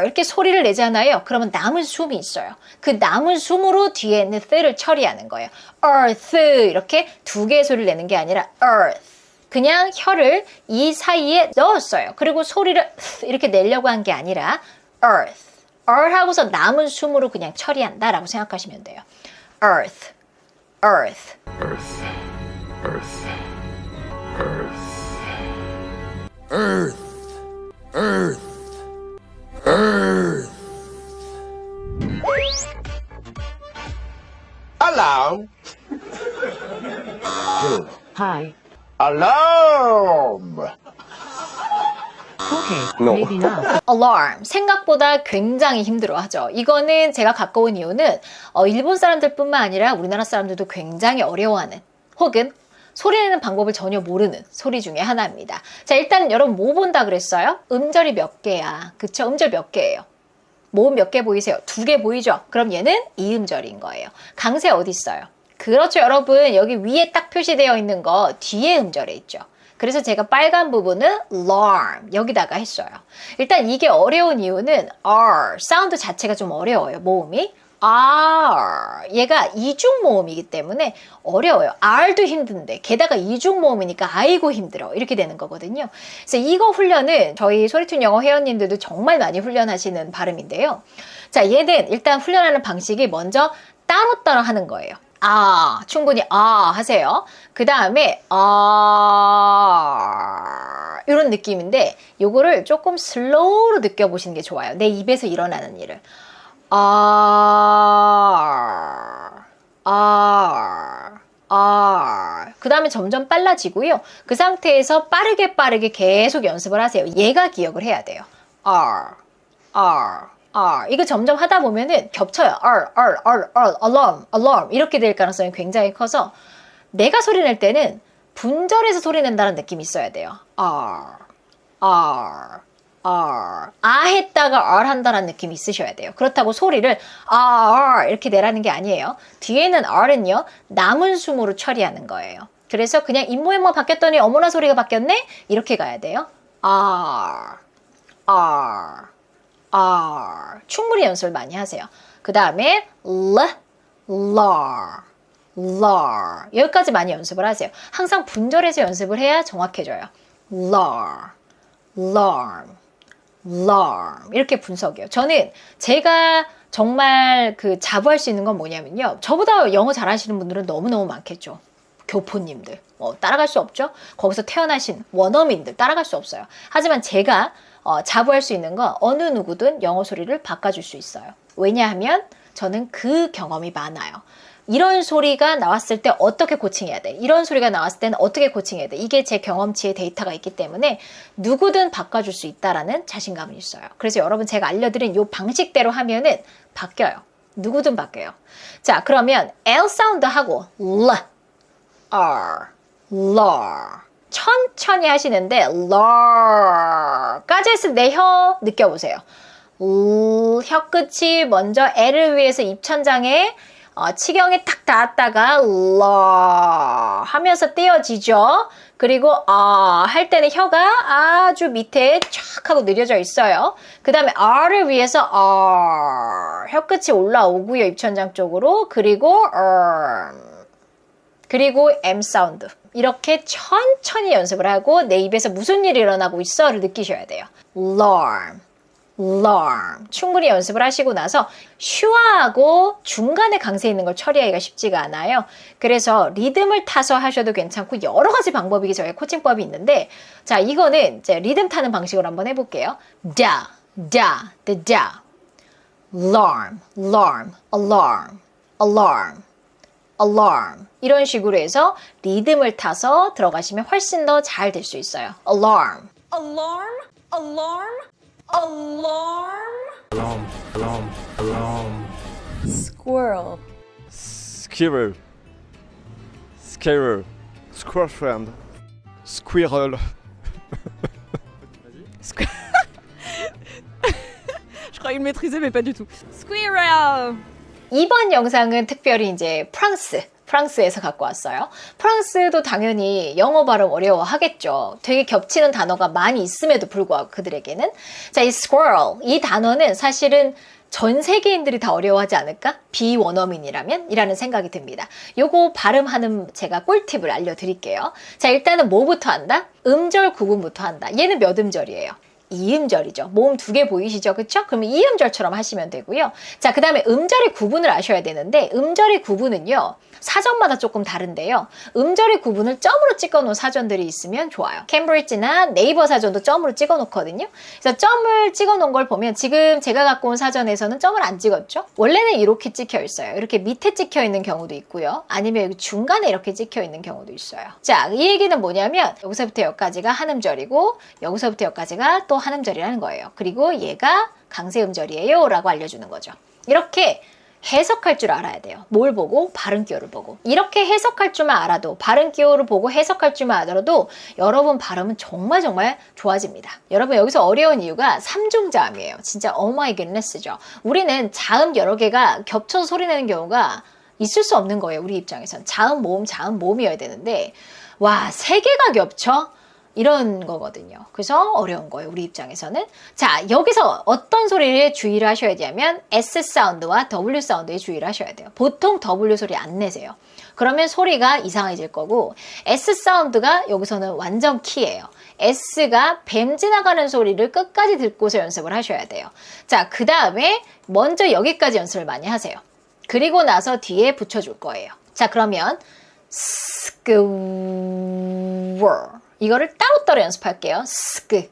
이렇게 소리를 내잖아요. 그러면 남은 숨이 있어요. 그 남은 숨으로 뒤에 있는 를 처리하는 거예요. earth 이렇게 두 개의 소리를 내는 게 아니라 earth. 그냥 혀를 이 사이에 넣었어요. 그리고 소리를 이렇게 내려고 한 게 아니라 earth. 하고서 남은 숨으로 그냥 처리한다라고 생각하시면 돼요. earth. Alarm. Hi. Alarm. Okay, No. maybe not. alarm. 생각보다 굉장히 힘들어하죠. 이거는 제가 갖고 온 이유는 일본 사람들뿐만 아니라 우리나라 사람들도 굉장히 어려워하는 혹은 소리 내는 방법을 전혀 모르는 소리 중에 하나입니다. 자, 일단 여러분 뭐 본다 그랬어요? 음절이 몇 개야? 그쵸? 음절 몇 개예요? 모음 몇 개 보이세요? 2개 보이죠? 그럼 얘는 2음절인 거예요. 강세 어디 있어요? 그렇죠, 여러분. 여기 위에 딱 표시되어 있는 거 뒤에 음절에 있죠. 그래서 제가 빨간 부분은 alarm 여기다가 했어요. 일단 이게 어려운 이유는 R 사운드 자체가 좀 어려워요. 모음이 R 얘가 이중 모음이기 때문에 어려워요. R도 힘든데 게다가 이중 모음이니까 아이고 힘들어 이렇게 되는 거거든요. 그래서 이거 훈련은 저희 소리튠 영어 회원님들도 정말 많이 훈련하시는 발음인데요. 자, 얘는 일단 훈련하는 방식이 먼저 따로따로 하는 거예요. 충분히 하세요. 그 다음에 이런 느낌인데 요거를 조금 슬로우로 느껴보시는 게 좋아요. 내 입에서 일어나는 일을 그 다음에 점점 빨라지고요. 그 상태에서 빠르게 계속 연습을 하세요. 얘가 기억을 해야 돼요. 이거 점점 하다 보면은 겹쳐요. alarm 이렇게 될 가능성이 굉장히 커서 내가 소리 낼 때는 분절해서 소리 낸다는 느낌이 있어야 돼요. 했다가 한다는 느낌이 있으셔야 돼요. 그렇다고 소리를 이렇게 내라는 게 아니에요. 뒤에는 R은요 남은 숨으로 처리하는 거예요. 그래서 그냥 입모양만 바뀌었더니 어머나 소리가 바뀌었네? 이렇게 가야 돼요. 충분히 연습을 많이 하세요. 그 다음에 여기까지 많이 연습을 하세요. 항상 분절해서 연습을 해야 정확해져요. 이렇게 분석이에요. 저는 제가 정말 자부할 수 있는 건 뭐냐면요. 저보다 영어 잘하시는 분들은 너무너무 많겠죠. 교포님들 따라갈 수 없죠. 거기서 태어나신 원어민들 따라갈 수 없어요. 하지만 제가 자부할 수 있는 건 어느 누구든 영어 소리를 바꿔줄 수 있어요. 왜냐하면 저는 그 경험이 많아요. 이런 소리가 나왔을 때 어떻게 코칭해야 돼? 이런 소리가 나왔을 때는 어떻게 코칭해야 돼? 이게 제 경험치의 데이터가 있기 때문에 누구든 바꿔줄 수 있다라는 자신감이 있어요. 그래서 여러분 제가 알려드린 이 방식대로 하면은 바뀌어요. 누구든 바뀌어요. 자, 그러면 L 사운드 하고 L, R, L 천천히 하시는데 L까지 했을 때 혀 느껴보세요. 혀 끝이 먼저 L을 위해서 입천장에 치경에 탁 닿았다가 러 하면서 떼어지죠. 그리고 할 때는 혀가 아주 밑에 쫙 하고 느려져 있어요. 그 다음에 R을 위해서 혀 끝이 올라오고요. 입천장 쪽으로. 그리고 그리고 M 사운드. 이렇게 천천히 연습을 하고 내 입에서 무슨 일이 일어나고 있어를 느끼셔야 돼요. Alarm. Alarm. 충분히 연습을 하시고 나서 슈아하고 중간에 강세 있는 걸 처리하기가 쉽지가 않아요. 그래서 리듬을 타서 하셔도 괜찮고 여러 가지 방법이 저희 코칭법이 있는데 자 이거는 이제 리듬 타는 방식으로 한번 해볼게요. Da, da, da, da. Alarm, alarm, alarm, alarm, alarm. 이런 식으로 해서 리듬을 타서 들어가시면 훨씬 더 잘 될 수 있어요. Alarm. Alarm? Alarm? Alarm? Alarm, alarm, alarm. Squirrel. Squirrel. Squirrel. Squirrel friend. Squirrel. Je croyais le maîtriser, mais pas du tout. Squirrel. 이번 영상은 특별히 이제 프랑스에서 갖고 왔어요. 프랑스도 당연히 영어 발음 어려워하겠죠. 되게 겹치는 단어가 많이 있음에도 불구하고 그들에게는. 자, 이 squirrel, 이 단어는 사실은 전 세계인들이 다 어려워하지 않을까? 비원어민이라면? 이라는 생각이 듭니다. 요거 발음하는 제가 꿀팁을 알려드릴게요. 자, 일단은 뭐부터 한다? 음절 구분부터 한다. 얘는 몇 음절이에요? 2음절이죠. 모음 2개 보이시죠? 그쵸? 그러면 2음절처럼 하시면 되고요. 자, 그 다음에 음절의 구분을 아셔야 되는데 음절의 구분은요. 사전마다 조금 다른데요. 음절의 구분을 점으로 찍어놓은 사전들이 있으면 좋아요. 캠브리지나 네이버 사전도 점으로 찍어놓거든요. 그래서 점을 찍어놓은 걸 보면 지금 제가 갖고 온 사전에서는 점을 안 찍었죠? 원래는 이렇게 찍혀 있어요. 이렇게 밑에 찍혀 있는 경우도 있고요. 아니면 여기 중간에 이렇게 찍혀 있는 경우도 있어요. 자, 이 얘기는 뭐냐면 여기서부터 여기까지가 한 음절이고 여기서부터 여기까지가 또 한 음절이라는 거예요. 그리고 얘가 강세 음절이에요 라고 알려주는 거죠. 이렇게 해석할 줄 알아야 돼요. 뭘 보고? 발음 기호를 보고. 이렇게 해석할 줄만 알아도 발음 기호를 보고 해석할 줄만 알아도 여러분 발음은 정말 좋아집니다. 여러분 여기서 어려운 이유가 삼중자음이에요. 진짜 oh my goodness죠. 우리는 자음 여러 개가 겹쳐서 소리 내는 경우가 있을 수 없는 거예요. 우리 입장에선. 자음, 모음이어야 되는데 와, 3개가 겹쳐? 이런 거거든요. 그래서 어려운 거예요. 우리 입장에서는. 자, 여기서 어떤 소리에 주의를 하셔야 되냐면 S 사운드와 W 사운드에 주의를 하셔야 돼요. 보통 W 소리 안 내세요. 그러면 소리가 이상해질 거고 S 사운드가 여기서는 완전 키예요. S가 뱀 지나가는 소리를 끝까지 듣고서 연습을 하셔야 돼요. 자, 그 다음에 먼저 여기까지 연습을 많이 하세요. 그리고 나서 뒤에 붙여줄 거예요. 자, 그러면 squirrel 이거를 따로따로 연습할게요. 스크.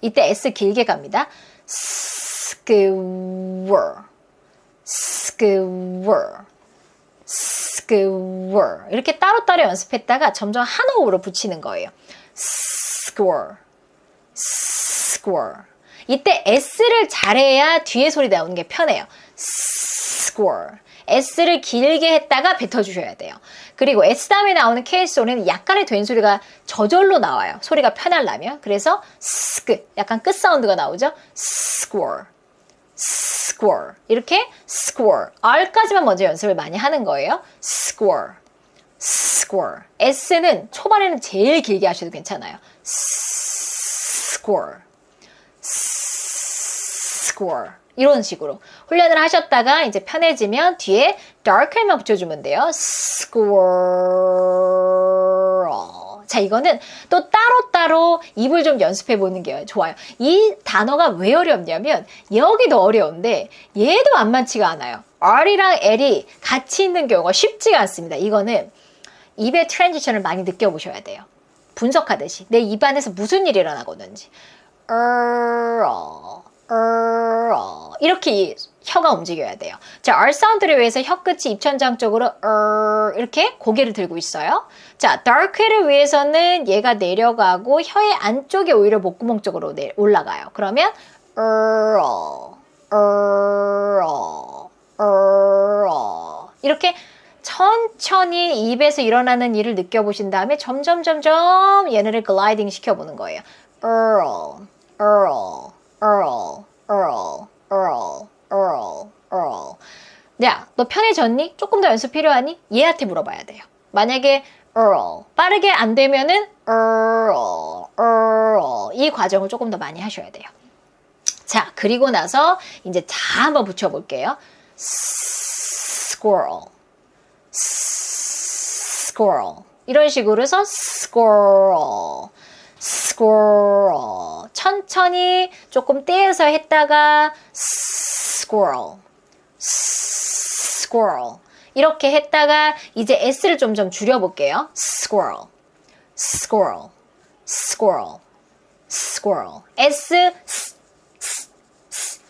이때 S 길게 갑니다. squirrel. 이렇게 따로따로 연습했다가 점점 한 호흡으로 붙이는 거예요. squirrel. 이때 S를 잘해야 뒤에 소리 나오는 게 편해요. squirrel. S를 길게 했다가 뱉어주셔야 돼요. 그리고 S 다음에 나오는 K 소리는 약간의 된 소리가 저절로 나와요. 소리가 편하려면. 그래서 약간 끝 사운드가 나오죠. squirrel. 이렇게 squirrel. R까지만 먼저 연습을 많이 하는 거예요. squirrel. S는 초반에는 제일 길게 하셔도 괜찮아요. squirrel. 이런 식으로 훈련을 하셨다가 이제 편해지면 뒤에 darker만 붙여주면 돼요. squirrel. 자, 이거는 또 따로따로 입을 좀 연습해 보는 게 좋아요. 이 단어가 왜 어렵냐면 여기도 어려운데 얘도 만만치가 않아요. R이랑 L이 같이 있는 경우가 쉽지가 않습니다. 이거는 입의 트랜지션을 많이 느껴보셔야 돼요. 분석하듯이 내 입안에서 무슨 일이 일어나거든지 이렇게 혀가 움직여야 돼요. 자, R 사운드를 위해서 혀 끝이 입천장 쪽으로 이렇게 고개를 들고 있어요. 자, dark를 위해서는 얘가 내려가고 혀의 안쪽에 오히려 목구멍 쪽으로 올라가요. 그러면 이렇게 천천히 입에서 일어나는 일을 느껴보신 다음에 점점 얘네를 글라이딩 시켜보는 거예요. 야, 너 편해졌니? 조금 더 연습 필요하니? 얘한테 물어봐야 돼요. 만약에 빠르게 안 되면은 이 과정을 조금 더 많이 하셔야 돼요. 자, 그리고 나서 이제 다 한번 붙여볼게요. squirrel, squirrel. 이런 식으로 해서 squirrel, squirrel. 천천히 조금 떼어서 했다가 squirrel, squirrel. 이렇게 했다가 이제 S를 좀 줄여볼게요. squirrel, squirrel, squirrel, squirrel. S,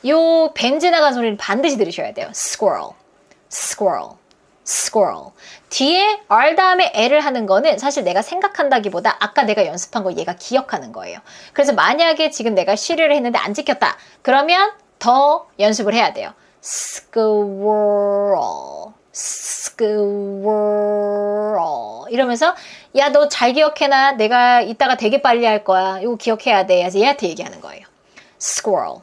요 뱀 지나간 소리를 반드시 들으셔야 돼요. squirrel, squirrel, squirrel. 뒤에 R 다음에 L을 하는 거는 사실 내가 생각한다기보다 아까 내가 연습한 거 얘가 기억하는 거예요. 그래서 만약에 지금 내가 시리를 했는데 안 지켰다. 그러면 더 연습을 해야 돼요. squirrel, squirrel. 이러면서 야, 너 잘 기억해놔. 내가 이따가 되게 빨리 할 거야. 이거 기억해야 돼. 그래서 얘한테 얘기하는 거예요. squirrel,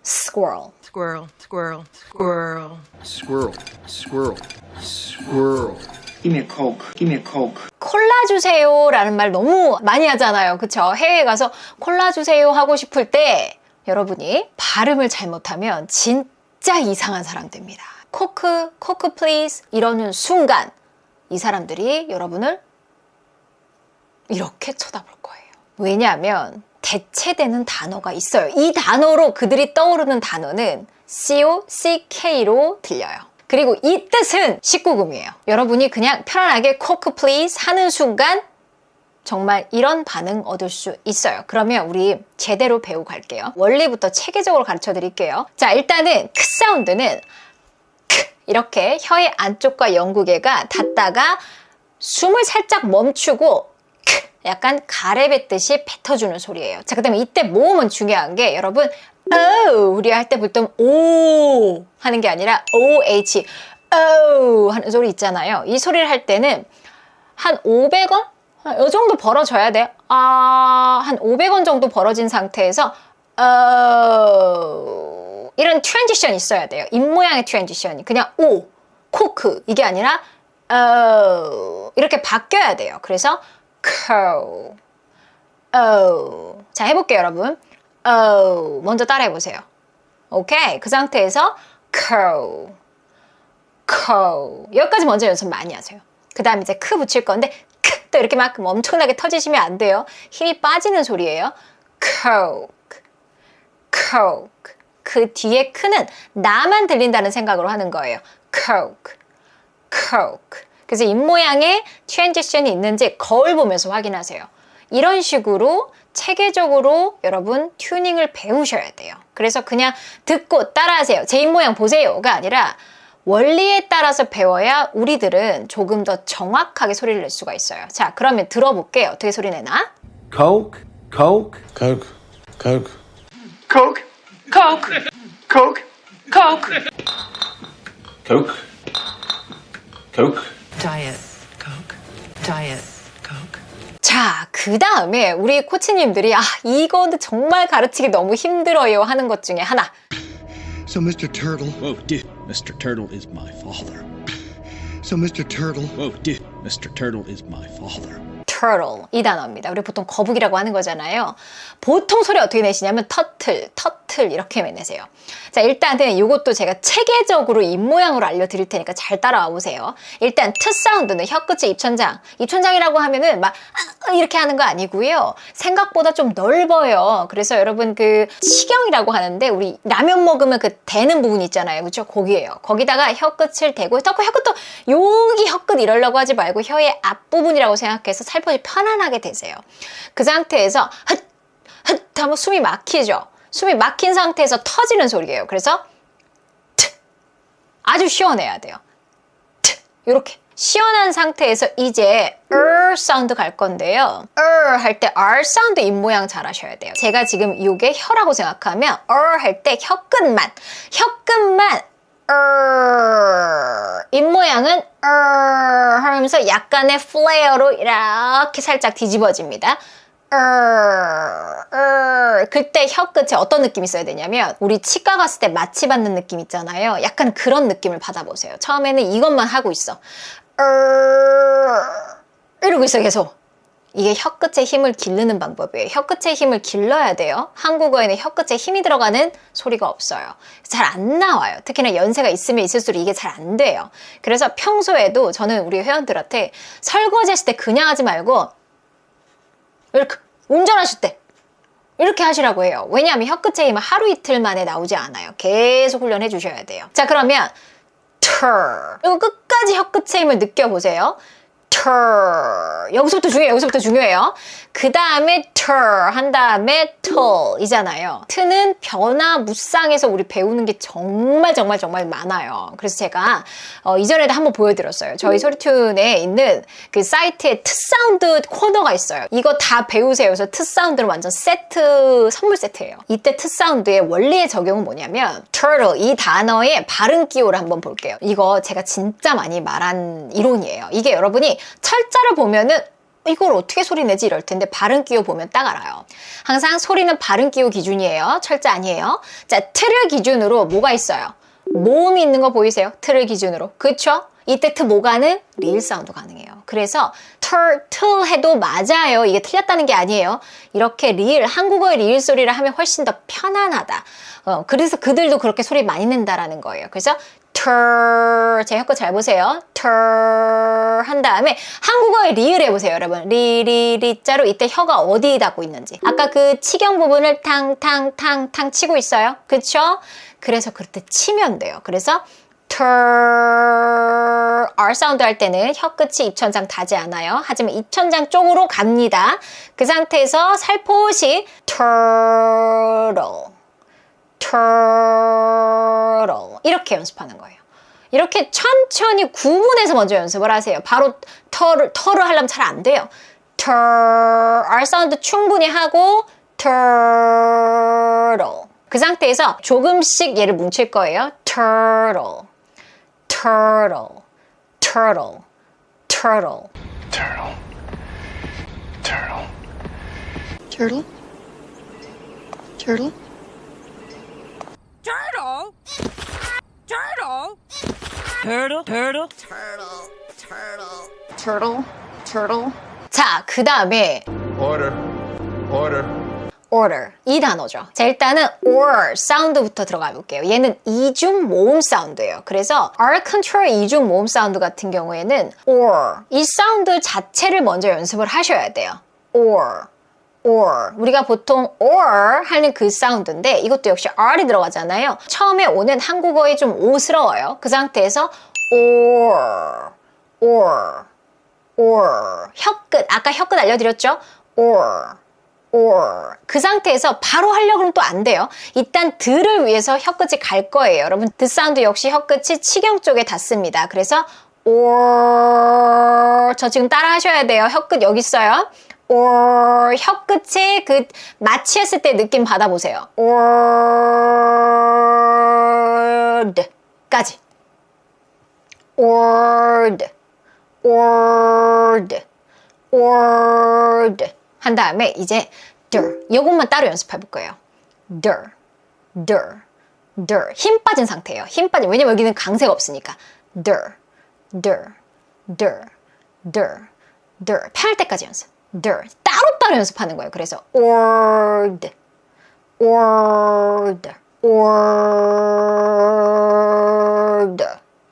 squirrel. Squirrel, squirrel, squirrel. Squirrel, squirrel, squirrel. Give me a Coke. Give me a Coke. 콜라 주세요 라는 말 너무 많이 하잖아요. 그쵸? 해외에 가서 콜라 주세요 하고 싶을 때 여러분이 발음을 잘못하면 진짜 이상한 사람 됩니다. 코크, 코크 플리즈 이러는 순간 이 사람들이 여러분을 이렇게 쳐다볼 거예요. 왜냐하면 대체되는 단어가 있어요. 이 단어로 그들이 떠오르는 단어는 COCK로 들려요. 그리고 이 뜻은 19금이에요. 여러분이 그냥 편안하게 코크 플리즈 하는 순간 정말 이런 반응 얻을 수 있어요. 그러면 우리 제대로 배우고 갈게요. 원리부터 체계적으로 가르쳐 드릴게요. 자, 일단은 크 사운드는 크 이렇게 혀의 안쪽과 영구개가 닿다가 숨을 살짝 멈추고 약간 가래뱉듯이 뱉어주는 소리예요. 자, 그 다음에 이때 모음은 중요한 게 여러분 우리 할 때 보통 오 하는 게 아니라 OH 오 하는 소리 있잖아요. 이 소리를 할 때는 한 500원? 이 정도 벌어져야 돼요. 한 500원 정도 벌어진 상태에서 이런 트랜지션이 있어야 돼요. 입모양의 트랜지션이 그냥 오, 코크 이게 아니라 이렇게 바뀌어야 돼요. 그래서 cow, 자, 해볼게요, 여러분. 먼저 따라해보세요. 오케이, 그 상태에서 cow, cow. 여기까지 먼저 연습 많이 하세요. 그 다음 이제 크 붙일 건데 또 이렇게 막 엄청나게 터지시면 안 돼요. 힘이 빠지는 소리예요. coke, coke. 그 뒤에 크는 나만 들린다는 생각으로 하는 거예요. coke, coke. 그래서 입모양에 트랜지션이 있는지 거울 보면서 확인하세요. 이런 식으로 체계적으로 여러분 튜닝을 배우셔야 돼요. 그래서 그냥 듣고 따라하세요. 제 입모양 보세요가 아니라 원리에 따라서 배워야 우리들은 조금 더 정확하게 소리를 낼 수가 있어요. 자, 그러면 들어볼게요. 어떻게 소리 내나? Coke, Coke, Coke, Coke, Coke, Coke, Coke, Coke. Coke. Coke. Diet Coke, Diet Coke. 자, 그 다음에 우리 코치님들이 이거는 정말 가르치기 너무 힘들어요 하는 것 중에 하나. So, Mr. Turtle. Whoa, dude. Mr. Turtle is my father. So, Mr. Turtle. Whoa, dude. Mr. Turtle is my father. turtle 이 단어입니다. 우리 보통 거북이라고 하는 거잖아요. 보통 소리 어떻게 내시냐면 터틀 이렇게 내세요. 자, 일단은 이것도 제가 체계적으로 입모양으로 알려드릴 테니까 잘 따라와 보세요. 일단 트 사운드는 혀끝의 입천장이라고 하면은 막 이렇게 하는 거 아니고요. 생각보다 좀 넓어요. 그래서 여러분 그 치경이라고 하는데 우리 라면 먹으면 그 대는 부분 있잖아요. 그렇죠? 거기에요. 거기다가 혀끝을 대고 혀끝도 여기 혀끝 이러려고 하지 말고 혀의 앞부분이라고 생각해서 살포시 충분히 편안하게 되세요. 그 상태에서 헛 하면 숨이 막히죠. 숨이 막힌 상태에서 터지는 소리예요. 그래서 트 아주 시원해야 돼요. 트 이렇게 시원한 상태에서 이제 사운드 갈 건데요. 할 때 R 사운드 입 모양 잘 하셔야 돼요. 제가 지금 이게 혀라고 생각하면 할 때 혀끝만 입 모양은 하면서 약간의 플레어로 이렇게 살짝 뒤집어집니다. 그때 혀끝에 어떤 느낌이 있어야 되냐면 우리 치과 갔을 때 마취 받는 느낌 있잖아요. 약간 그런 느낌을 받아보세요. 처음에는 이것만 하고 있어. 이러고 있어 계속. 이게 혀끝의 힘을 기르는 방법이에요. 혀끝의 힘을 길러야 돼요. 한국어에는 혀끝에 힘이 들어가는 소리가 없어요. 잘 안 나와요. 특히나 연세가 있으면 있을수록 이게 잘 안 돼요. 그래서 평소에도 저는 우리 회원들한테 설거지 하실 때 그냥 하지 말고 이렇게 운전하실 때 이렇게 하시라고 해요. 왜냐하면 혀끝의 힘은 하루 이틀 만에 나오지 않아요. 계속 훈련해 주셔야 돼요. 자, 그러면 이거 끝까지 혀끝의 힘을 느껴보세요. 여기서부터 중요해요. 그 다음에 한 다음에 이잖아요. 트는 변화 무쌍에서 우리 배우는 게 정말 많아요. 그래서 제가 이전에도 한번 보여드렸어요. 저희 소리튠에 있는 그 사이트에 트 사운드 코너가 있어요. 이거 다 배우세요. 그래서 트 사운드는 완전 세트, 선물 세트예요. 이때 트 사운드의 원리의 적용은 뭐냐면 turtle 이 단어의 발음 기호를 한번 볼게요. 이거 제가 진짜 많이 말한 이론이에요. 이게 여러분이 철자를 보면은 이걸 어떻게 소리 내지 이럴 텐데 발음 기호 보면 딱 알아요. 항상 소리는 발음 기호 기준이에요. 철자 아니에요. 자, 트를 기준으로 뭐가 있어요? 모음이 있는 거 보이세요? 트를 기준으로. 그쵸? 이때 트 모가는 리을 사운드 가능해요. 그래서 틀 해도 맞아요. 이게 틀렸다는 게 아니에요. 이렇게 리을, 한국어의 리을 소리를 하면 훨씬 더 편안하다. 그래서 그들도 그렇게 소리 많이 낸다라는 거예요. 그래서 제 혀끝 잘 보세요. 한 다음에 한국어의 리을 해보세요, 여러분. 리자로 이때 혀가 어디에 닿고 있는지. 아까 그 치경 부분을 탕 치고 있어요. 그쵸? 그래서 그때 치면 돼요. 그래서 R 사운드 할 때는 혀끝이 입천장 닿지 않아요. 하지만 입천장 쪽으로 갑니다. 그 상태에서 살포시 turtle 이렇게 연습하는 거예요. 이렇게 천천히 구분해서 먼저 연습을 하세요. 바로 터를 하려면 잘 안 돼요. R 사운드 충분히 하고 turtle. 그 상태에서 조금씩 얘를 뭉칠 거예요. turtle. 자, 그 다음에 order 이 단어죠. 자, 일단은 or 사운드부터 들어가 볼게요. 얘는 이중 모음 사운드예요. 그래서 R 컨트롤 이중 모음 사운드 같은 경우에는 or 이 사운드 자체를 먼저 연습을 하셔야 돼요. or 우리가 보통 or 하는 그 사운드인데 이것도 역시 R이 들어가잖아요. 처음에 오는 한국어에 좀 오스러워요. 그 상태에서 or 혀끝 아까 혀끝 알려드렸죠? or 그 상태에서 바로 하려고 하면 또 안 돼요. 일단 들을 위해서 혀끝이 갈 거예요. 여러분 드 사운드 역시 혀끝이 치경 쪽에 닿습니다. 그래서 저 지금 따라 하셔야 돼요. 혀끝 여기 있어요. 혀끝에 그 마취했을 때 느낌 받아보세요. 까지. 한 다음에 이제 이것만 따로 연습해 볼 거예요. 힘 빠진 상태예요. 힘 빠진, 왜냐면 여기는 강세가 없으니까. 편할 때까지 연습. 따로따로 연습하는 거예요. 그래서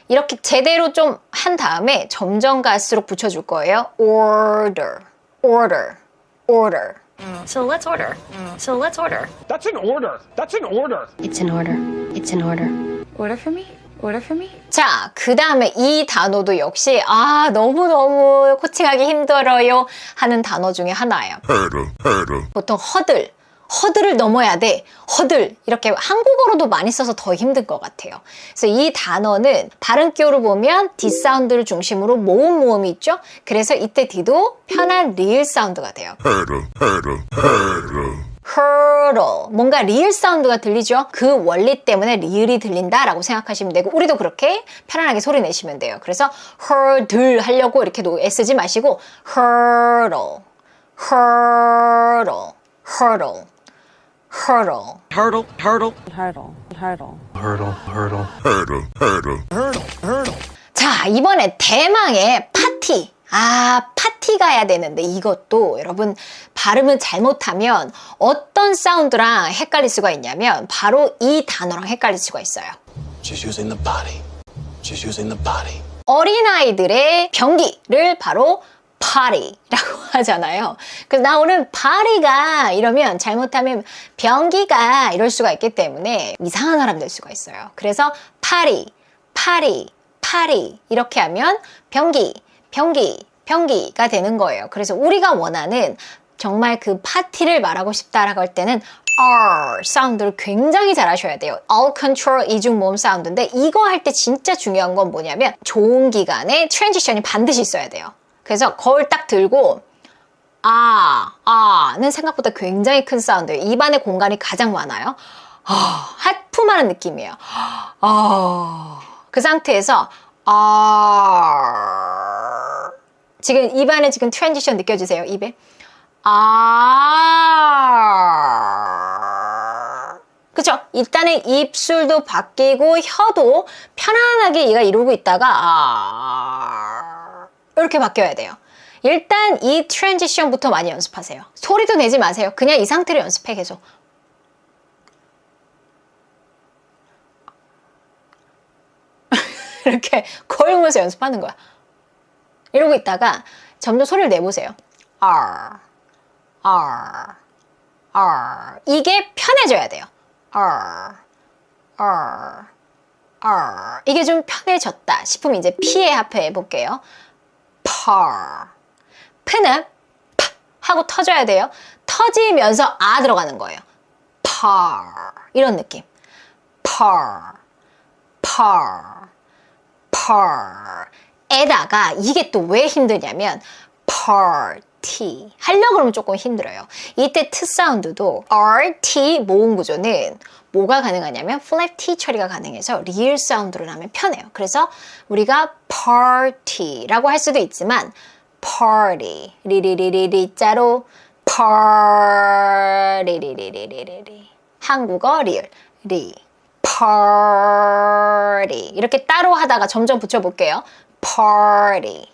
이렇게 제대로 좀 한 다음에 점점 갈수록 붙여줄 거예요. order. So let's order. That's an order. It's an order. Order for me? Order for me? 자, 그 다음에 이 단어도 역시 너무너무 코칭하기 힘들어요 하는 단어 중에 하나예요. 보통 허들을 넘어야 돼. 허들. 이렇게 한국어로도 많이 써서 더 힘든 것 같아요. 그래서 이 단어는 발음기호를 보면 D 사운드를 중심으로 모음이 있죠? 그래서 이때 D도 편한 리을 사운드가 돼요. hurdle. 뭔가 리을 사운드가 들리죠? 그 원리 때문에 리을이 들린다라고 생각하시면 되고 우리도 그렇게 편안하게 소리 내시면 돼요. 그래서 hurdle 하려고 이렇게 S지 마시고 hurdle, hurdle, hurdle, hurdle. Hurdle, hurdle, Hurdle. Hurdle. hurdle, hurdle, hurdle, hurdle, hurdle, hurdle. 자, 이번에 대망의 파티. 파티 가야 되는데 이것도 여러분 발음을 잘못하면 어떤 사운드랑 헷갈릴 수가 있냐면 바로 이 단어랑 헷갈릴 수가 있어요. She's using the body. She's using the body. 어린아이들의 변기를 바로 party라고 하잖아요. 그래서 나 오늘 파리가 이러면 잘못하면 변기가 이럴 수가 있기 때문에 이상한 사람 될 수가 있어요. 그래서 파리 이렇게 하면 변기가 되는 거예요. 그래서 우리가 원하는 정말 그 파티를 말하고 싶다라고 할 때는 R 사운드를 굉장히 잘 하셔야 돼요. All control 이중 모음 사운드인데 이거 할 때 진짜 중요한 건 뭐냐면 좋은 기간에 트랜지션이 반드시 있어야 돼요. 그래서 거울 딱 들고 는 생각보다 굉장히 큰 사운드예요. 입안의 공간이 가장 많아요. 하품하는 느낌이에요. 그 상태에서 지금 입안에 지금 트랜지션 느껴지세요? 입에 그쵸? 일단은 입술도 바뀌고 혀도 편안하게 얘가 이러고 있다가 이렇게 바뀌어야 돼요. 일단 이 트랜지션부터 많이 연습하세요. 소리도 내지 마세요. 그냥 이 상태로 연습해 계속. 이렇게 거울 보면서 연습하는 거야. 이러고 있다가 점점 소리를 내보세요. R. 이게 편해져야 돼요. R. 이게 좀 편해졌다 싶으면 이제 P에 합해 볼게요. P는 파 하고 터져야 돼요. 터지면서 들어가는 거예요. 이런 느낌. 에다가 이게 또 왜 힘드냐면 party 하려고 그러면 조금 힘들어요. 이때 T 사운드도 RT 모음 구조는 뭐가 가능하냐면 flap T 처리가 가능해서 리을 사운드로 나면 편해요. 그래서 우리가 party라고 할 수도 있지만 party 리리리리리자로 party 한국어 리을 리 party 이렇게 따로 하다가 점점 붙여볼게요. party.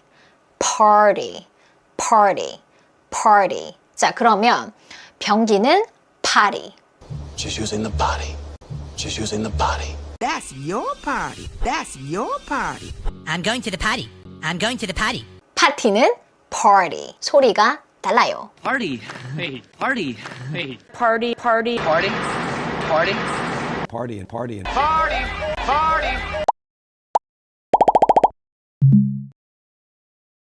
자, 그러면 변기는 party. She's using the body. She's using the body. That's your party. That's your party. I'm going to the potty. I'm going to the potty. 파티는 party. 소리가 달라요. Party. Wait. Party. Wait. Party. Party. Party. Party and party and Party! Party!